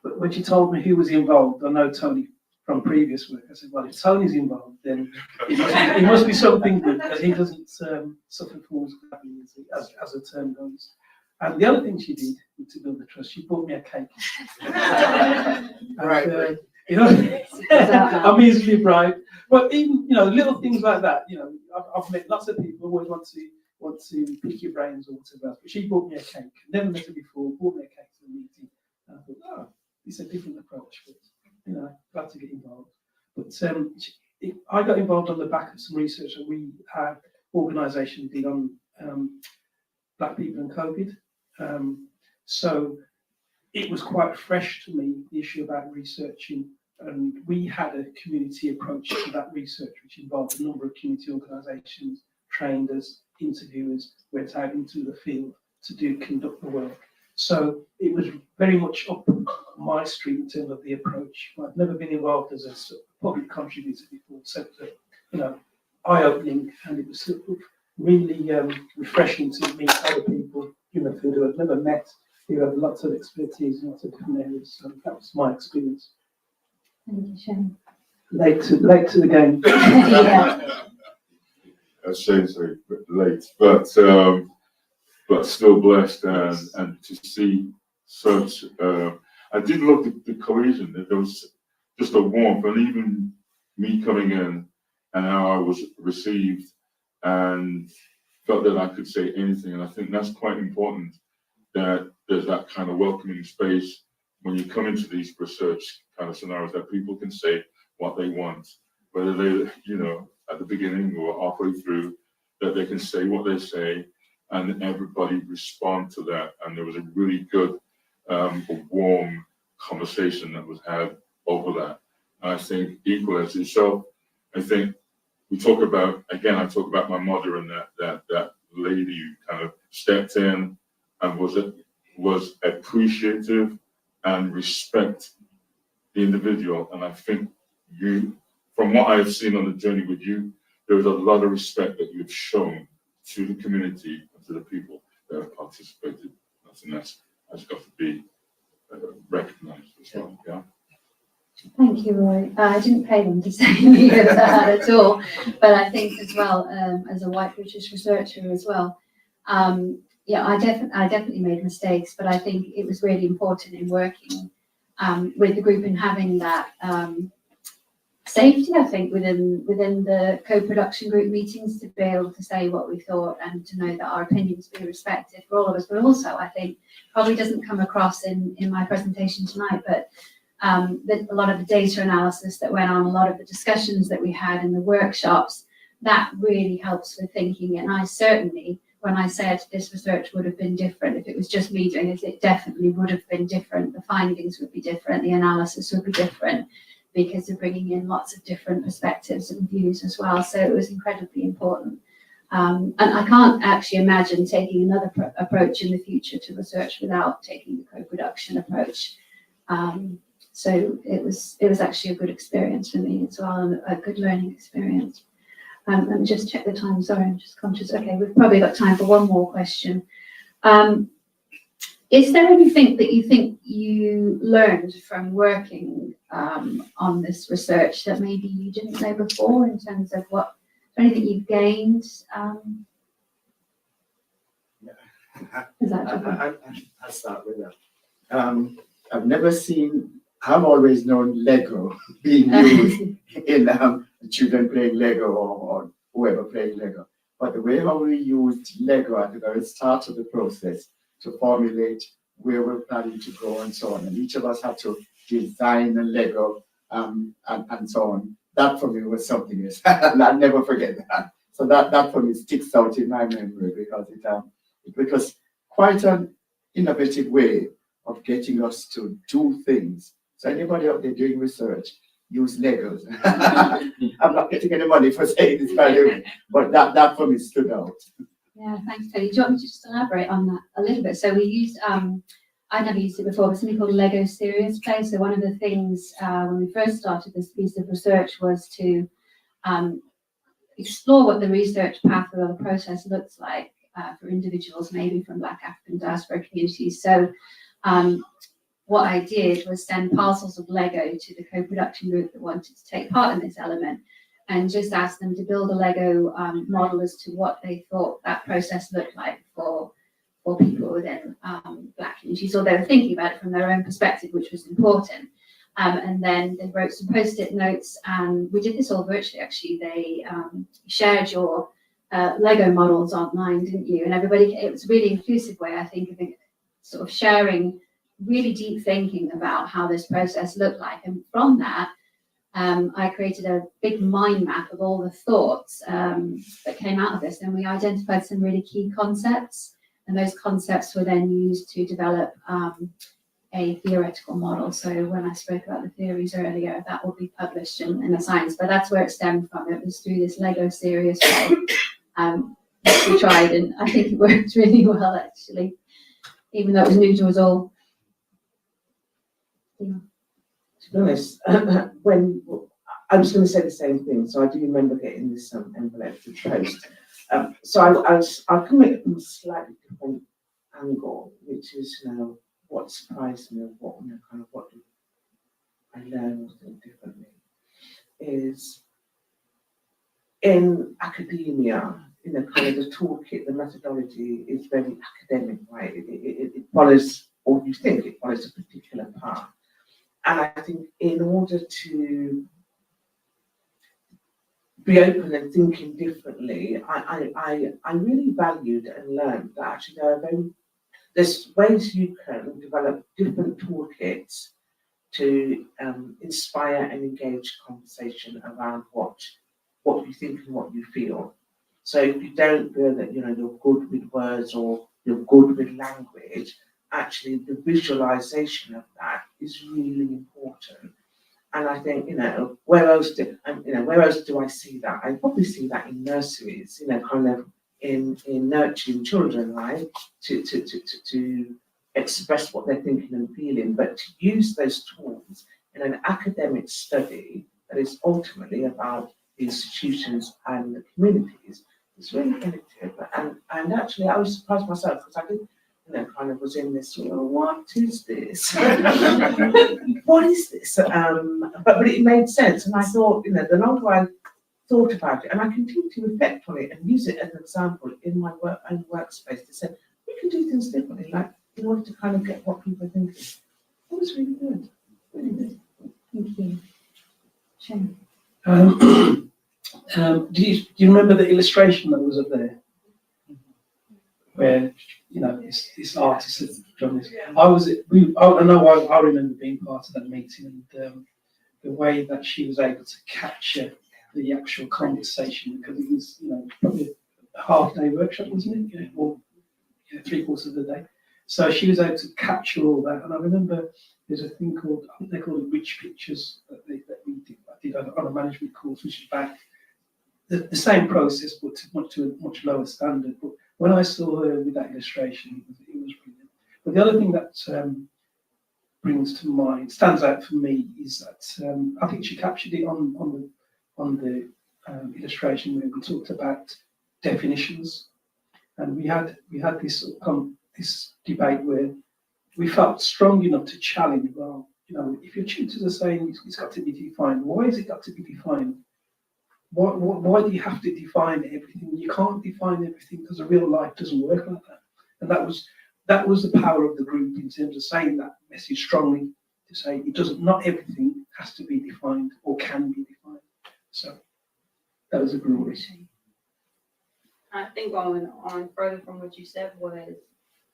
But when she told me who was involved, I know Tony from previous work. I said, well, if Tony's involved, then it must be something good, because he doesn't suffer from as the term goes. And the other thing she did to build the trust, she bought me a cake. And, you know, I'm easily bribed. But even, you know, little things like that, you know, I've met lots of people who always want to pick your brains or whatever else. But she bought me a cake. Never met her before, bought me a cake to the meeting. And I thought, oh, it's a different approach. But, you know, glad to get involved. But I got involved on the back of some research that we had organisation did on Black people and COVID. So it was quite fresh to me, the issue about researching, and we had a community approach to that research, which involved a number of community organisations, trained us, interviewers, went out into the field to conduct the work. So it was very much up my street in terms of the approach. I've never been involved as a public contributor before, so you know, eye-opening, and it was sort of really refreshing to meet other people in the field who I've never met, who have lots of expertise in lots of different areas. So that was my experience. Thank you, Shane. Late to the game. Yeah. As Shane said, late, but still blessed, and to see such. I did look at the cohesion. There was just a warmth, and even me coming in and how I was received, and felt that I could say anything. And I think that's quite important, that there's that kind of welcoming space when you come into these research kind of scenarios, that people can say what they want, whether they, you know, at the beginning or halfway through, that they can say what they say, and everybody respond to that. And there was a really good, warm conversation that was had over that. And I think equal as yourself, I think we talk about, again, I talk about my mother and that lady who kind of stepped in and was appreciative and respect the individual. And I think you, from what I've seen on the journey with you, there is a lot of respect that you've shown to the community and to the people that have participated. I think that's got to be recognized as well. Yeah. Thank you, Roy. I didn't pay them to say any of that at all, but I think as well, as a white British researcher as well, yeah, I definitely made mistakes, but I think it was really important in working with the group and having that safety, I think, within the co-production group meetings, to be able to say what we thought and to know that our opinions be respected for all of us. But also, I think, probably doesn't come across in my presentation tonight, but a lot of the data analysis that went on, a lot of the discussions that we had in the workshops, that really helps with thinking. And I certainly, when I said this research would have been different, if it was just me doing it, it definitely would have been different. The findings would be different, the analysis would be different, because of bringing in lots of different perspectives and views as well. So it was incredibly important. And I can't actually imagine taking another approach in the future to research without taking the co-production approach. So it was actually a good experience for me as well, and a good learning experience. And just check the time, sorry, I'm just conscious. Okay, we've probably got time for one more question. Is there anything that you think you learned from working on this research that maybe you didn't know before, in terms of anything you've gained? I'll start with that. I've always known Lego being used in children playing Lego or whoever playing Lego. But the way how we used Lego at the very start of the process to formulate where we're planning to go and so on, and each of us had to design a Lego and so on. That for me was something else. And I'll never forget that. So that for me sticks out in my memory, because it was quite an innovative way of getting us to do things. So anybody out there doing research, use Legos. I'm not getting any money for saying this, by the way, but that for me stood out. Yeah, thanks, Tony. Do you want me to just elaborate on that a little bit? So we used, I never used it before, but something called Lego Serious Play. So one of the things when we first started this piece of research was to explore what the research pathway or the process looks like for individuals, maybe from Black African Diaspora Communities. So what I did was send parcels of Lego to the co-production group that wanted to take part in this element, and just ask them to build a Lego model as to what they thought that process looked like for people within Black communities, or they were thinking about it from their own perspective, which was important. And then they wrote some post-it notes, and we did this all virtually, actually. They shared your Lego models online, didn't you? And everybody, it was a really inclusive way, I think, of sort of sharing really deep thinking about how this process looked like. And from that, I created a big mind map of all the thoughts that came out of this, and we identified some really key concepts, and those concepts were then used to develop a theoretical model. So when I spoke about the theories earlier, that will be published in the science, but that's where it stemmed from. It was through this Lego Serious Play, which we tried, and I think it worked really well, actually, even though it was new to us all. Yeah. To be honest, when I was going to say the same thing, so I do remember getting this envelope to post. So I'll come at it from a slightly different angle, which is, what surprised me, or what did I learn or think differently, is in academia, kind of the toolkit, the methodology is very academic, right? It follows, or you think it follows a particular path. And I think in order to be open and thinking differently, I really valued and learned that actually there's ways you can develop different toolkits to inspire and engage conversation around what you think and what you feel. So if you don't feel that you're good with words or you're good with language, actually the visualization of that is really important. And I think, where else do I see that? I probably see that in nurseries, kind of in nurturing children, right? To express what they're thinking and feeling, but to use those tools in an academic study that is ultimately about the institutions and the communities is really innovative. And actually I was surprised myself, because I did kind of was in this, what is this? What is this? But it made sense, and I thought, the longer I thought about it, and I continue to reflect on it and use it as an example in my own workspace to say, we can do things differently, like in order to kind of get what people are thinking. It was really good, really good. Thank you. Shane. Do you remember the illustration that was up there? Where, you know, this artist had done this. I remember being part of that meeting, and the way that she was able to capture the actual conversation, because it was, you know, probably a half-day workshop, wasn't it? Yeah, or 3/4 of the day. So she was able to capture all that. And I remember there's a thing called, I think they call it Rich Pictures, that I did on a management course, which is back the same process, but to a much lower standard. But when I saw her with that illustration, it was brilliant. But the other thing that stands out for me, is that I think she captured it on the illustration where we talked about definitions, and we had this this debate where we felt strong enough to challenge. Well, you know, if your tutors are saying it's got to be defined, why has it got to be defined? Why do you have to define everything? You can't define everything, because a real life doesn't work like that. And that was the power of the group in terms of saying that message strongly, to say it doesn't. Not everything has to be defined or can be defined. So that was a glory. I think going on further from what you said was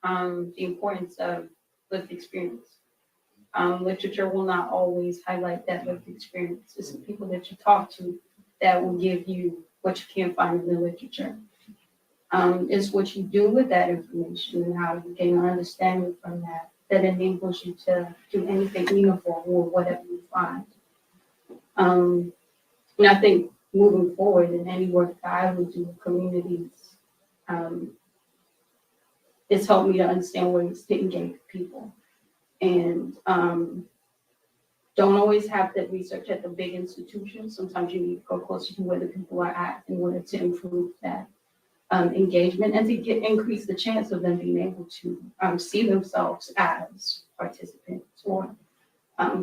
the importance of lived experience. Literature will not always highlight that lived experience. It's the people that you talk to that will give you what you can't find in the literature. It's what you do with that information and how you gain an understanding from that enables you to do anything meaningful with whatever you find. And I think moving forward in any work that I would do with communities, it's helped me to understand ways to engage people. And don't always have that research at the big institutions. Sometimes you need to go closer to where the people are at in order to improve that engagement and to increase the chance of them being able to see themselves as participants or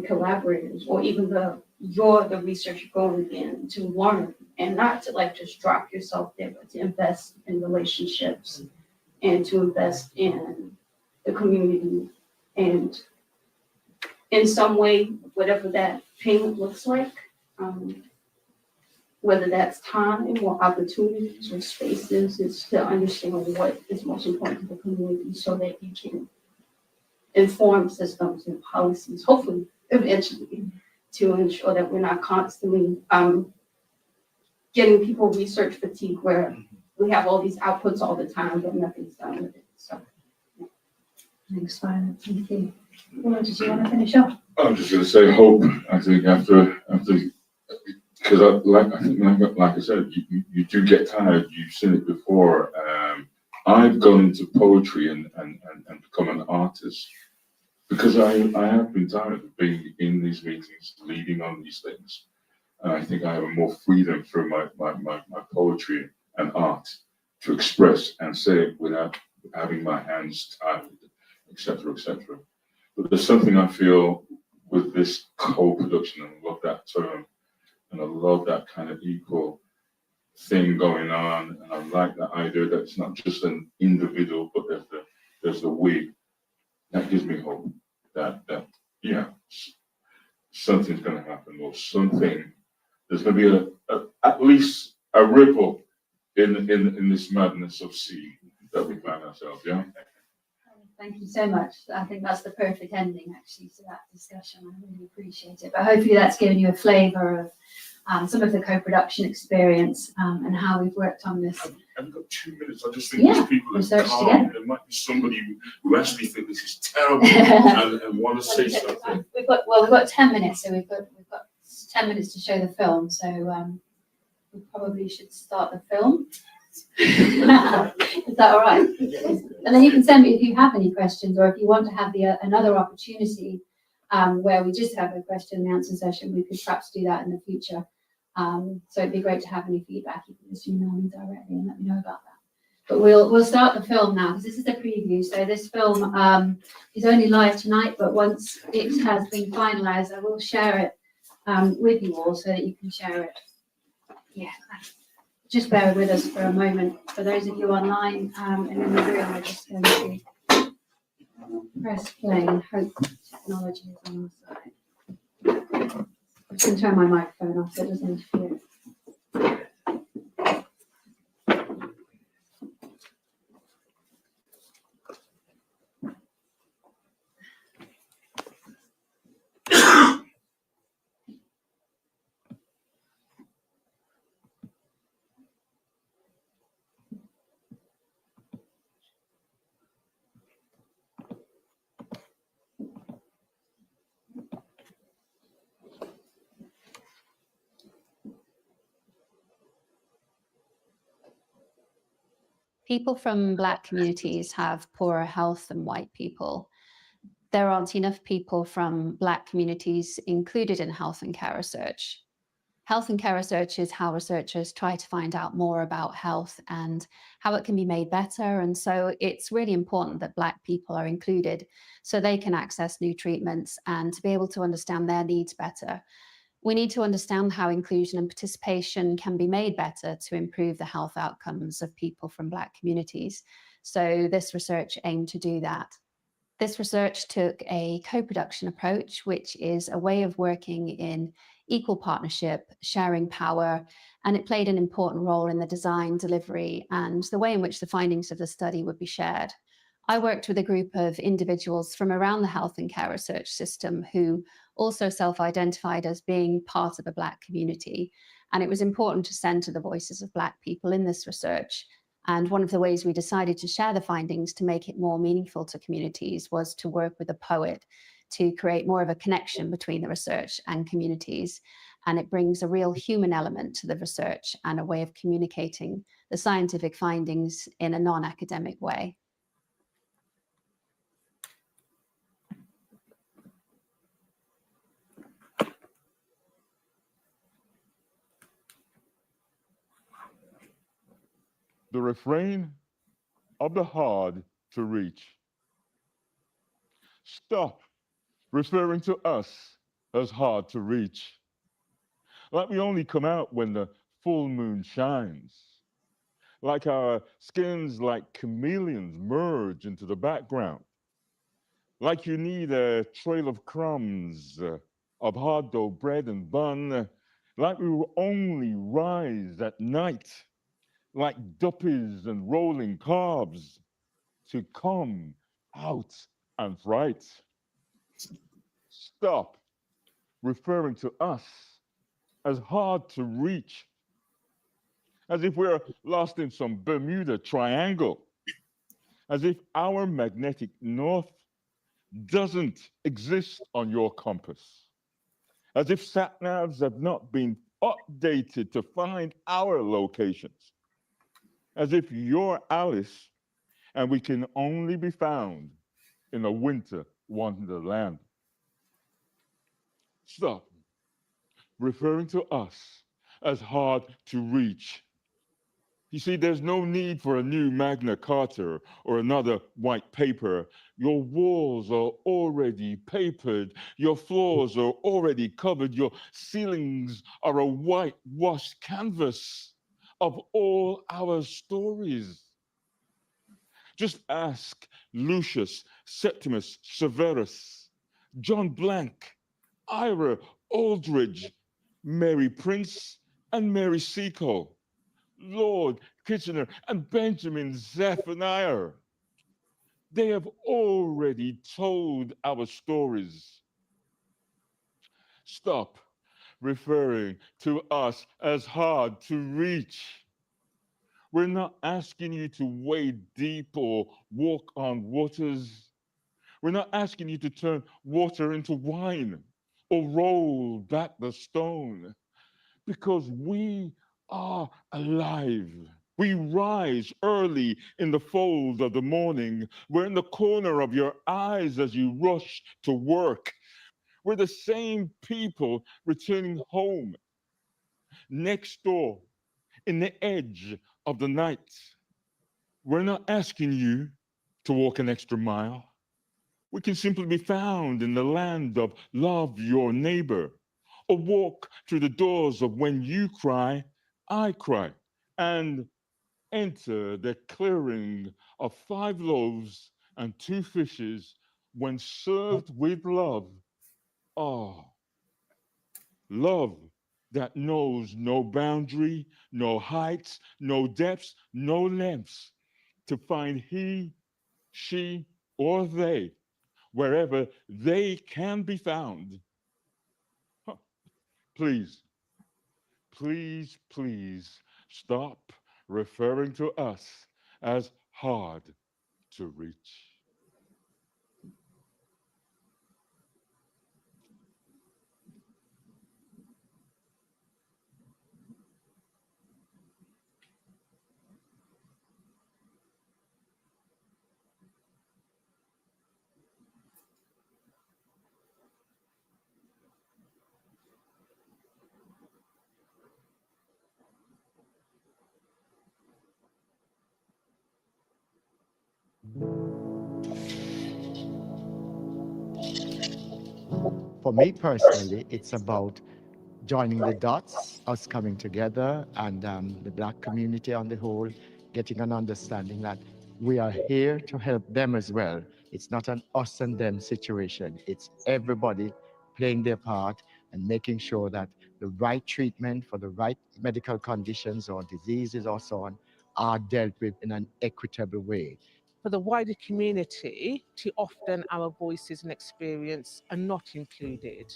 collaborators, or even the research going in to learn, and not to like just drop yourself there, but to invest in relationships and to invest in the community, and in some way, whatever that payment looks like, whether that's time or opportunities or spaces, is to understand what is most important to the community so that you can inform systems and policies, hopefully, eventually, to ensure that we're not constantly getting people research fatigue where we have all these outputs all the time, but nothing's done with it. So, yeah. Thanks, Violet. Thank you. Well, did you want to finish up? I'm just going to say hope. I think after because like I said, you do get tired. You've seen it before. I've gone into poetry and become an artist because I have been tired of being in these meetings, leading on these things. And I think I have more freedom through my poetry and art to express and say it without having my hands tied, etc., etc. But there's something I feel with this co-production, and I love that term, and I love that kind of equal thing going on, and I like that idea that it's not just an individual, but there's the we. That gives me hope that yeah, something's going to happen, or something. There's going to be at least a ripple in this madness of sea that we find ourselves. Yeah. Thank you so much. I think that's the perfect ending, actually, to that discussion. I really appreciate it. But hopefully that's given you a flavour of some of the co-production experience and how we've worked on this. I've got 2 minutes. I just think there's people that can't. There might be somebody who actually think this is terrible and want to say something. We've got 10 minutes, so we've got 10 minutes to show the film. So we probably should start the film. Is that all right? And then you can send me if you have any questions, or if you want to have another opportunity where we just have a question and answer session, we could perhaps do that in the future. So it'd be great to have any feedback. You can just email me directly and let me know about that. But we'll start the film now, because this is a preview. So this film is only live tonight, but once it has been finalised, I will share it with you all so that you can share it. Yeah. Just bear with us for a moment. For those of you online and in the room, we're just going to press play and hope technology is on the side. I can turn my microphone off so it doesn't interfere. People from Black communities have poorer health than white people. There aren't enough people from Black communities included in health and care research. Health and care research is how researchers try to find out more about health and how it can be made better. And so it's really important that Black people are included so they can access new treatments and to be able to understand their needs better. We need to understand how inclusion and participation can be made better to improve the health outcomes of people from Black communities. So this research aimed to do that. This research took a co-production approach, which is a way of working in equal partnership, sharing power, and it played an important role in the design, delivery, and the way in which the findings of the study would be shared. I worked with a group of individuals from around the health and care research system who also self-identified as being part of a Black community. And it was important to centre the voices of Black people in this research. And one of the ways we decided to share the findings to make it more meaningful to communities was to work with a poet to create more of a connection between the research and communities. And it brings a real human element to the research and a way of communicating the scientific findings in a non-academic way. The refrain of the hard to reach. Stop referring to us as hard to reach. Like we only come out when the full moon shines. Like our skins, like chameleons, merge into the background. Like you need a trail of crumbs, of hard dough bread and bun. Like we will only rise at night. Like duppies and rolling carbs to come out and right. Stop referring to us as hard to reach, as if we're lost in some Bermuda Triangle, as if our magnetic north doesn't exist on your compass, as if sat-navs have not been updated to find our locations, as if you're Alice and we can only be found in a winter wonderland. Stop referring to us as hard to reach. You see, there's no need for a new Magna Carta or another white paper. Your walls are already papered. Your floors are already covered. Your ceilings are a whitewashed canvas of all our stories. Just ask Lucius, Septimus Severus, John Blank, Ira Aldridge, Mary Prince, and Mary Seacole, Lord Kitchener, and Benjamin Zephaniah. They have already told our stories. Stop referring to us as hard to reach. We're not asking you to wade deep or walk on waters. We're not asking you to turn water into wine or roll back the stone, because we are alive. We rise early in the fold of the morning. We're in the corner of your eyes as you rush to work. We're the same people returning home, next door, in the edge of the night. We're not asking you to walk an extra mile. We can simply be found in the land of love your neighbor, or walk through the doors of when you cry, I cry, and enter the clearing of 5 loaves and 2 fishes when served with love. Oh, Love that knows no boundary, no heights, no depths, no lengths, to find he, she, or they, wherever they can be found. Huh. Please, please, please stop referring to us as hard to reach. For me personally, it's about joining the dots, us coming together, and the Black community on the whole, getting an understanding that we are here to help them as well. It's not an us and them situation. It's everybody playing their part and making sure that the right treatment for the right medical conditions or diseases or so on are dealt with in an equitable way. For the wider community, too often our voices and experience are not included.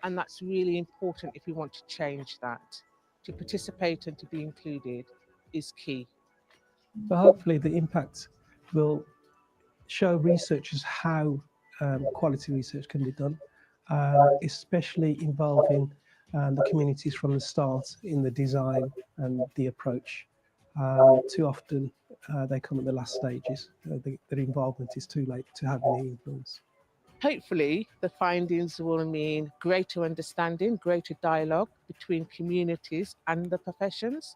And that's really important if we want to change that. To participate and to be included is key. So hopefully the impact will show researchers how quality research can be done, especially involving the communities from the start in the design and the approach. Too often they come at the last stages. Their involvement is too late to have any influence. Hopefully, the findings will mean greater understanding, greater dialogue between communities and the professions,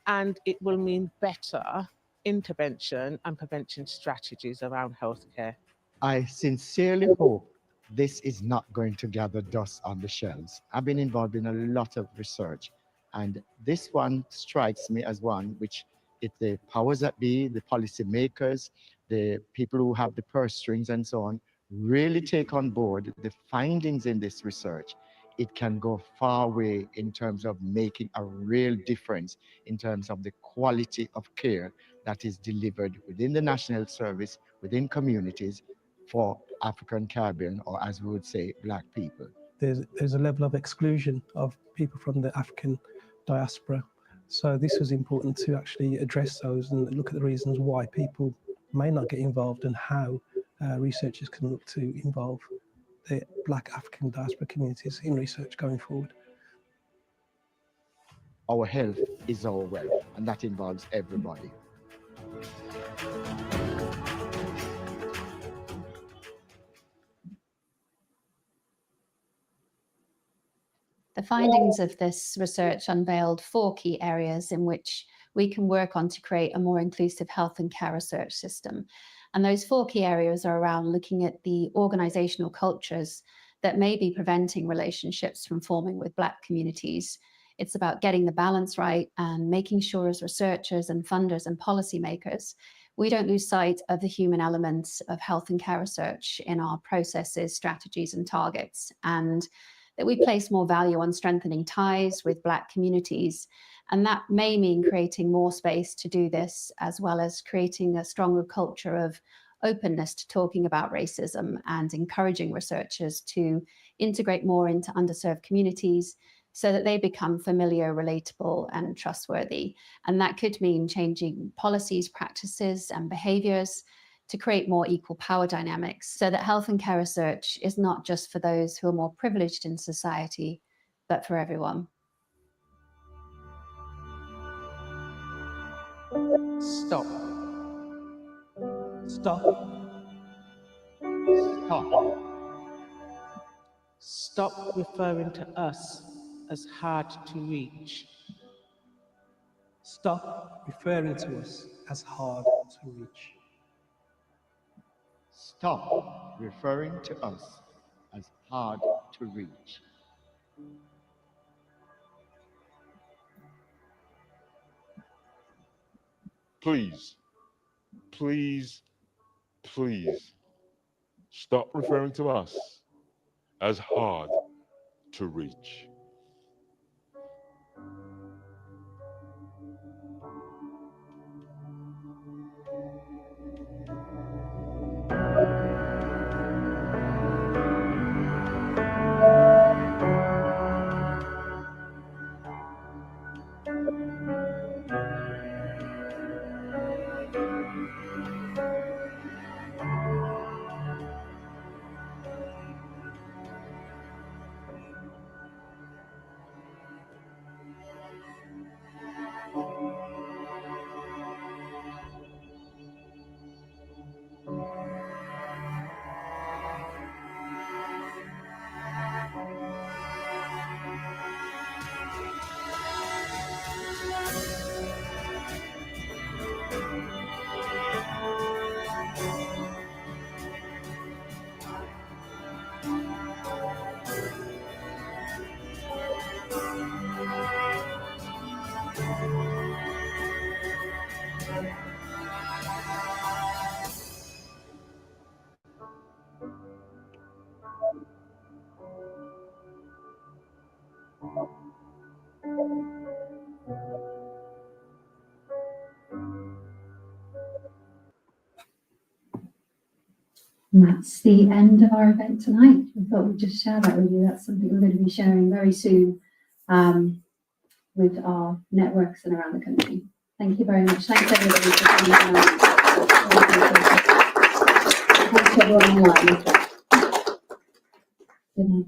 and it will mean better intervention and prevention strategies around healthcare. I sincerely hope this is not going to gather dust on the shelves. I've been involved in a lot of research, and this one strikes me as one which, if the powers that be, the policymakers, the people who have the purse strings and so on, really take on board the findings in this research, it can go far away in terms of making a real difference in terms of the quality of care that is delivered within the national service, within communities, for African Caribbean, or as we would say, Black people. There's a level of exclusion of people from the African diaspora. So this was important to actually address those and look at the reasons why people may not get involved and how researchers can look to involve the Black African diaspora communities in research going forward. Our health is our wealth, and that involves everybody. The findings of this research unveiled 4 key areas in which we can work on to create a more inclusive health and care research system. And those 4 key areas are around looking at the organizational cultures that may be preventing relationships from forming with Black communities. It's about getting the balance right and making sure as researchers and funders and policymakers, we don't lose sight of the human elements of health and care research in our processes, strategies, and targets, and that we place more value on strengthening ties with Black communities. And that may mean creating more space to do this, as well as creating a stronger culture of openness to talking about racism and encouraging researchers to integrate more into underserved communities so that they become familiar, relatable, and trustworthy. And that could mean changing policies, practices, and behaviors to create more equal power dynamics so that health and care research is not just for those who are more privileged in society, but for everyone. Stop. Stop. Stop. Stop referring to us as hard to reach. Stop referring to us as hard to reach. Stop referring to us as hard to reach. Please, please, please stop referring to us as hard to reach. And that's the end of our event tonight. We thought we'd just share that with you. That's something we're going to be sharing very soon with our networks and around the country. Thank you very much. Thanks everybody for coming tonight. Thanks everyone online as well. Good night.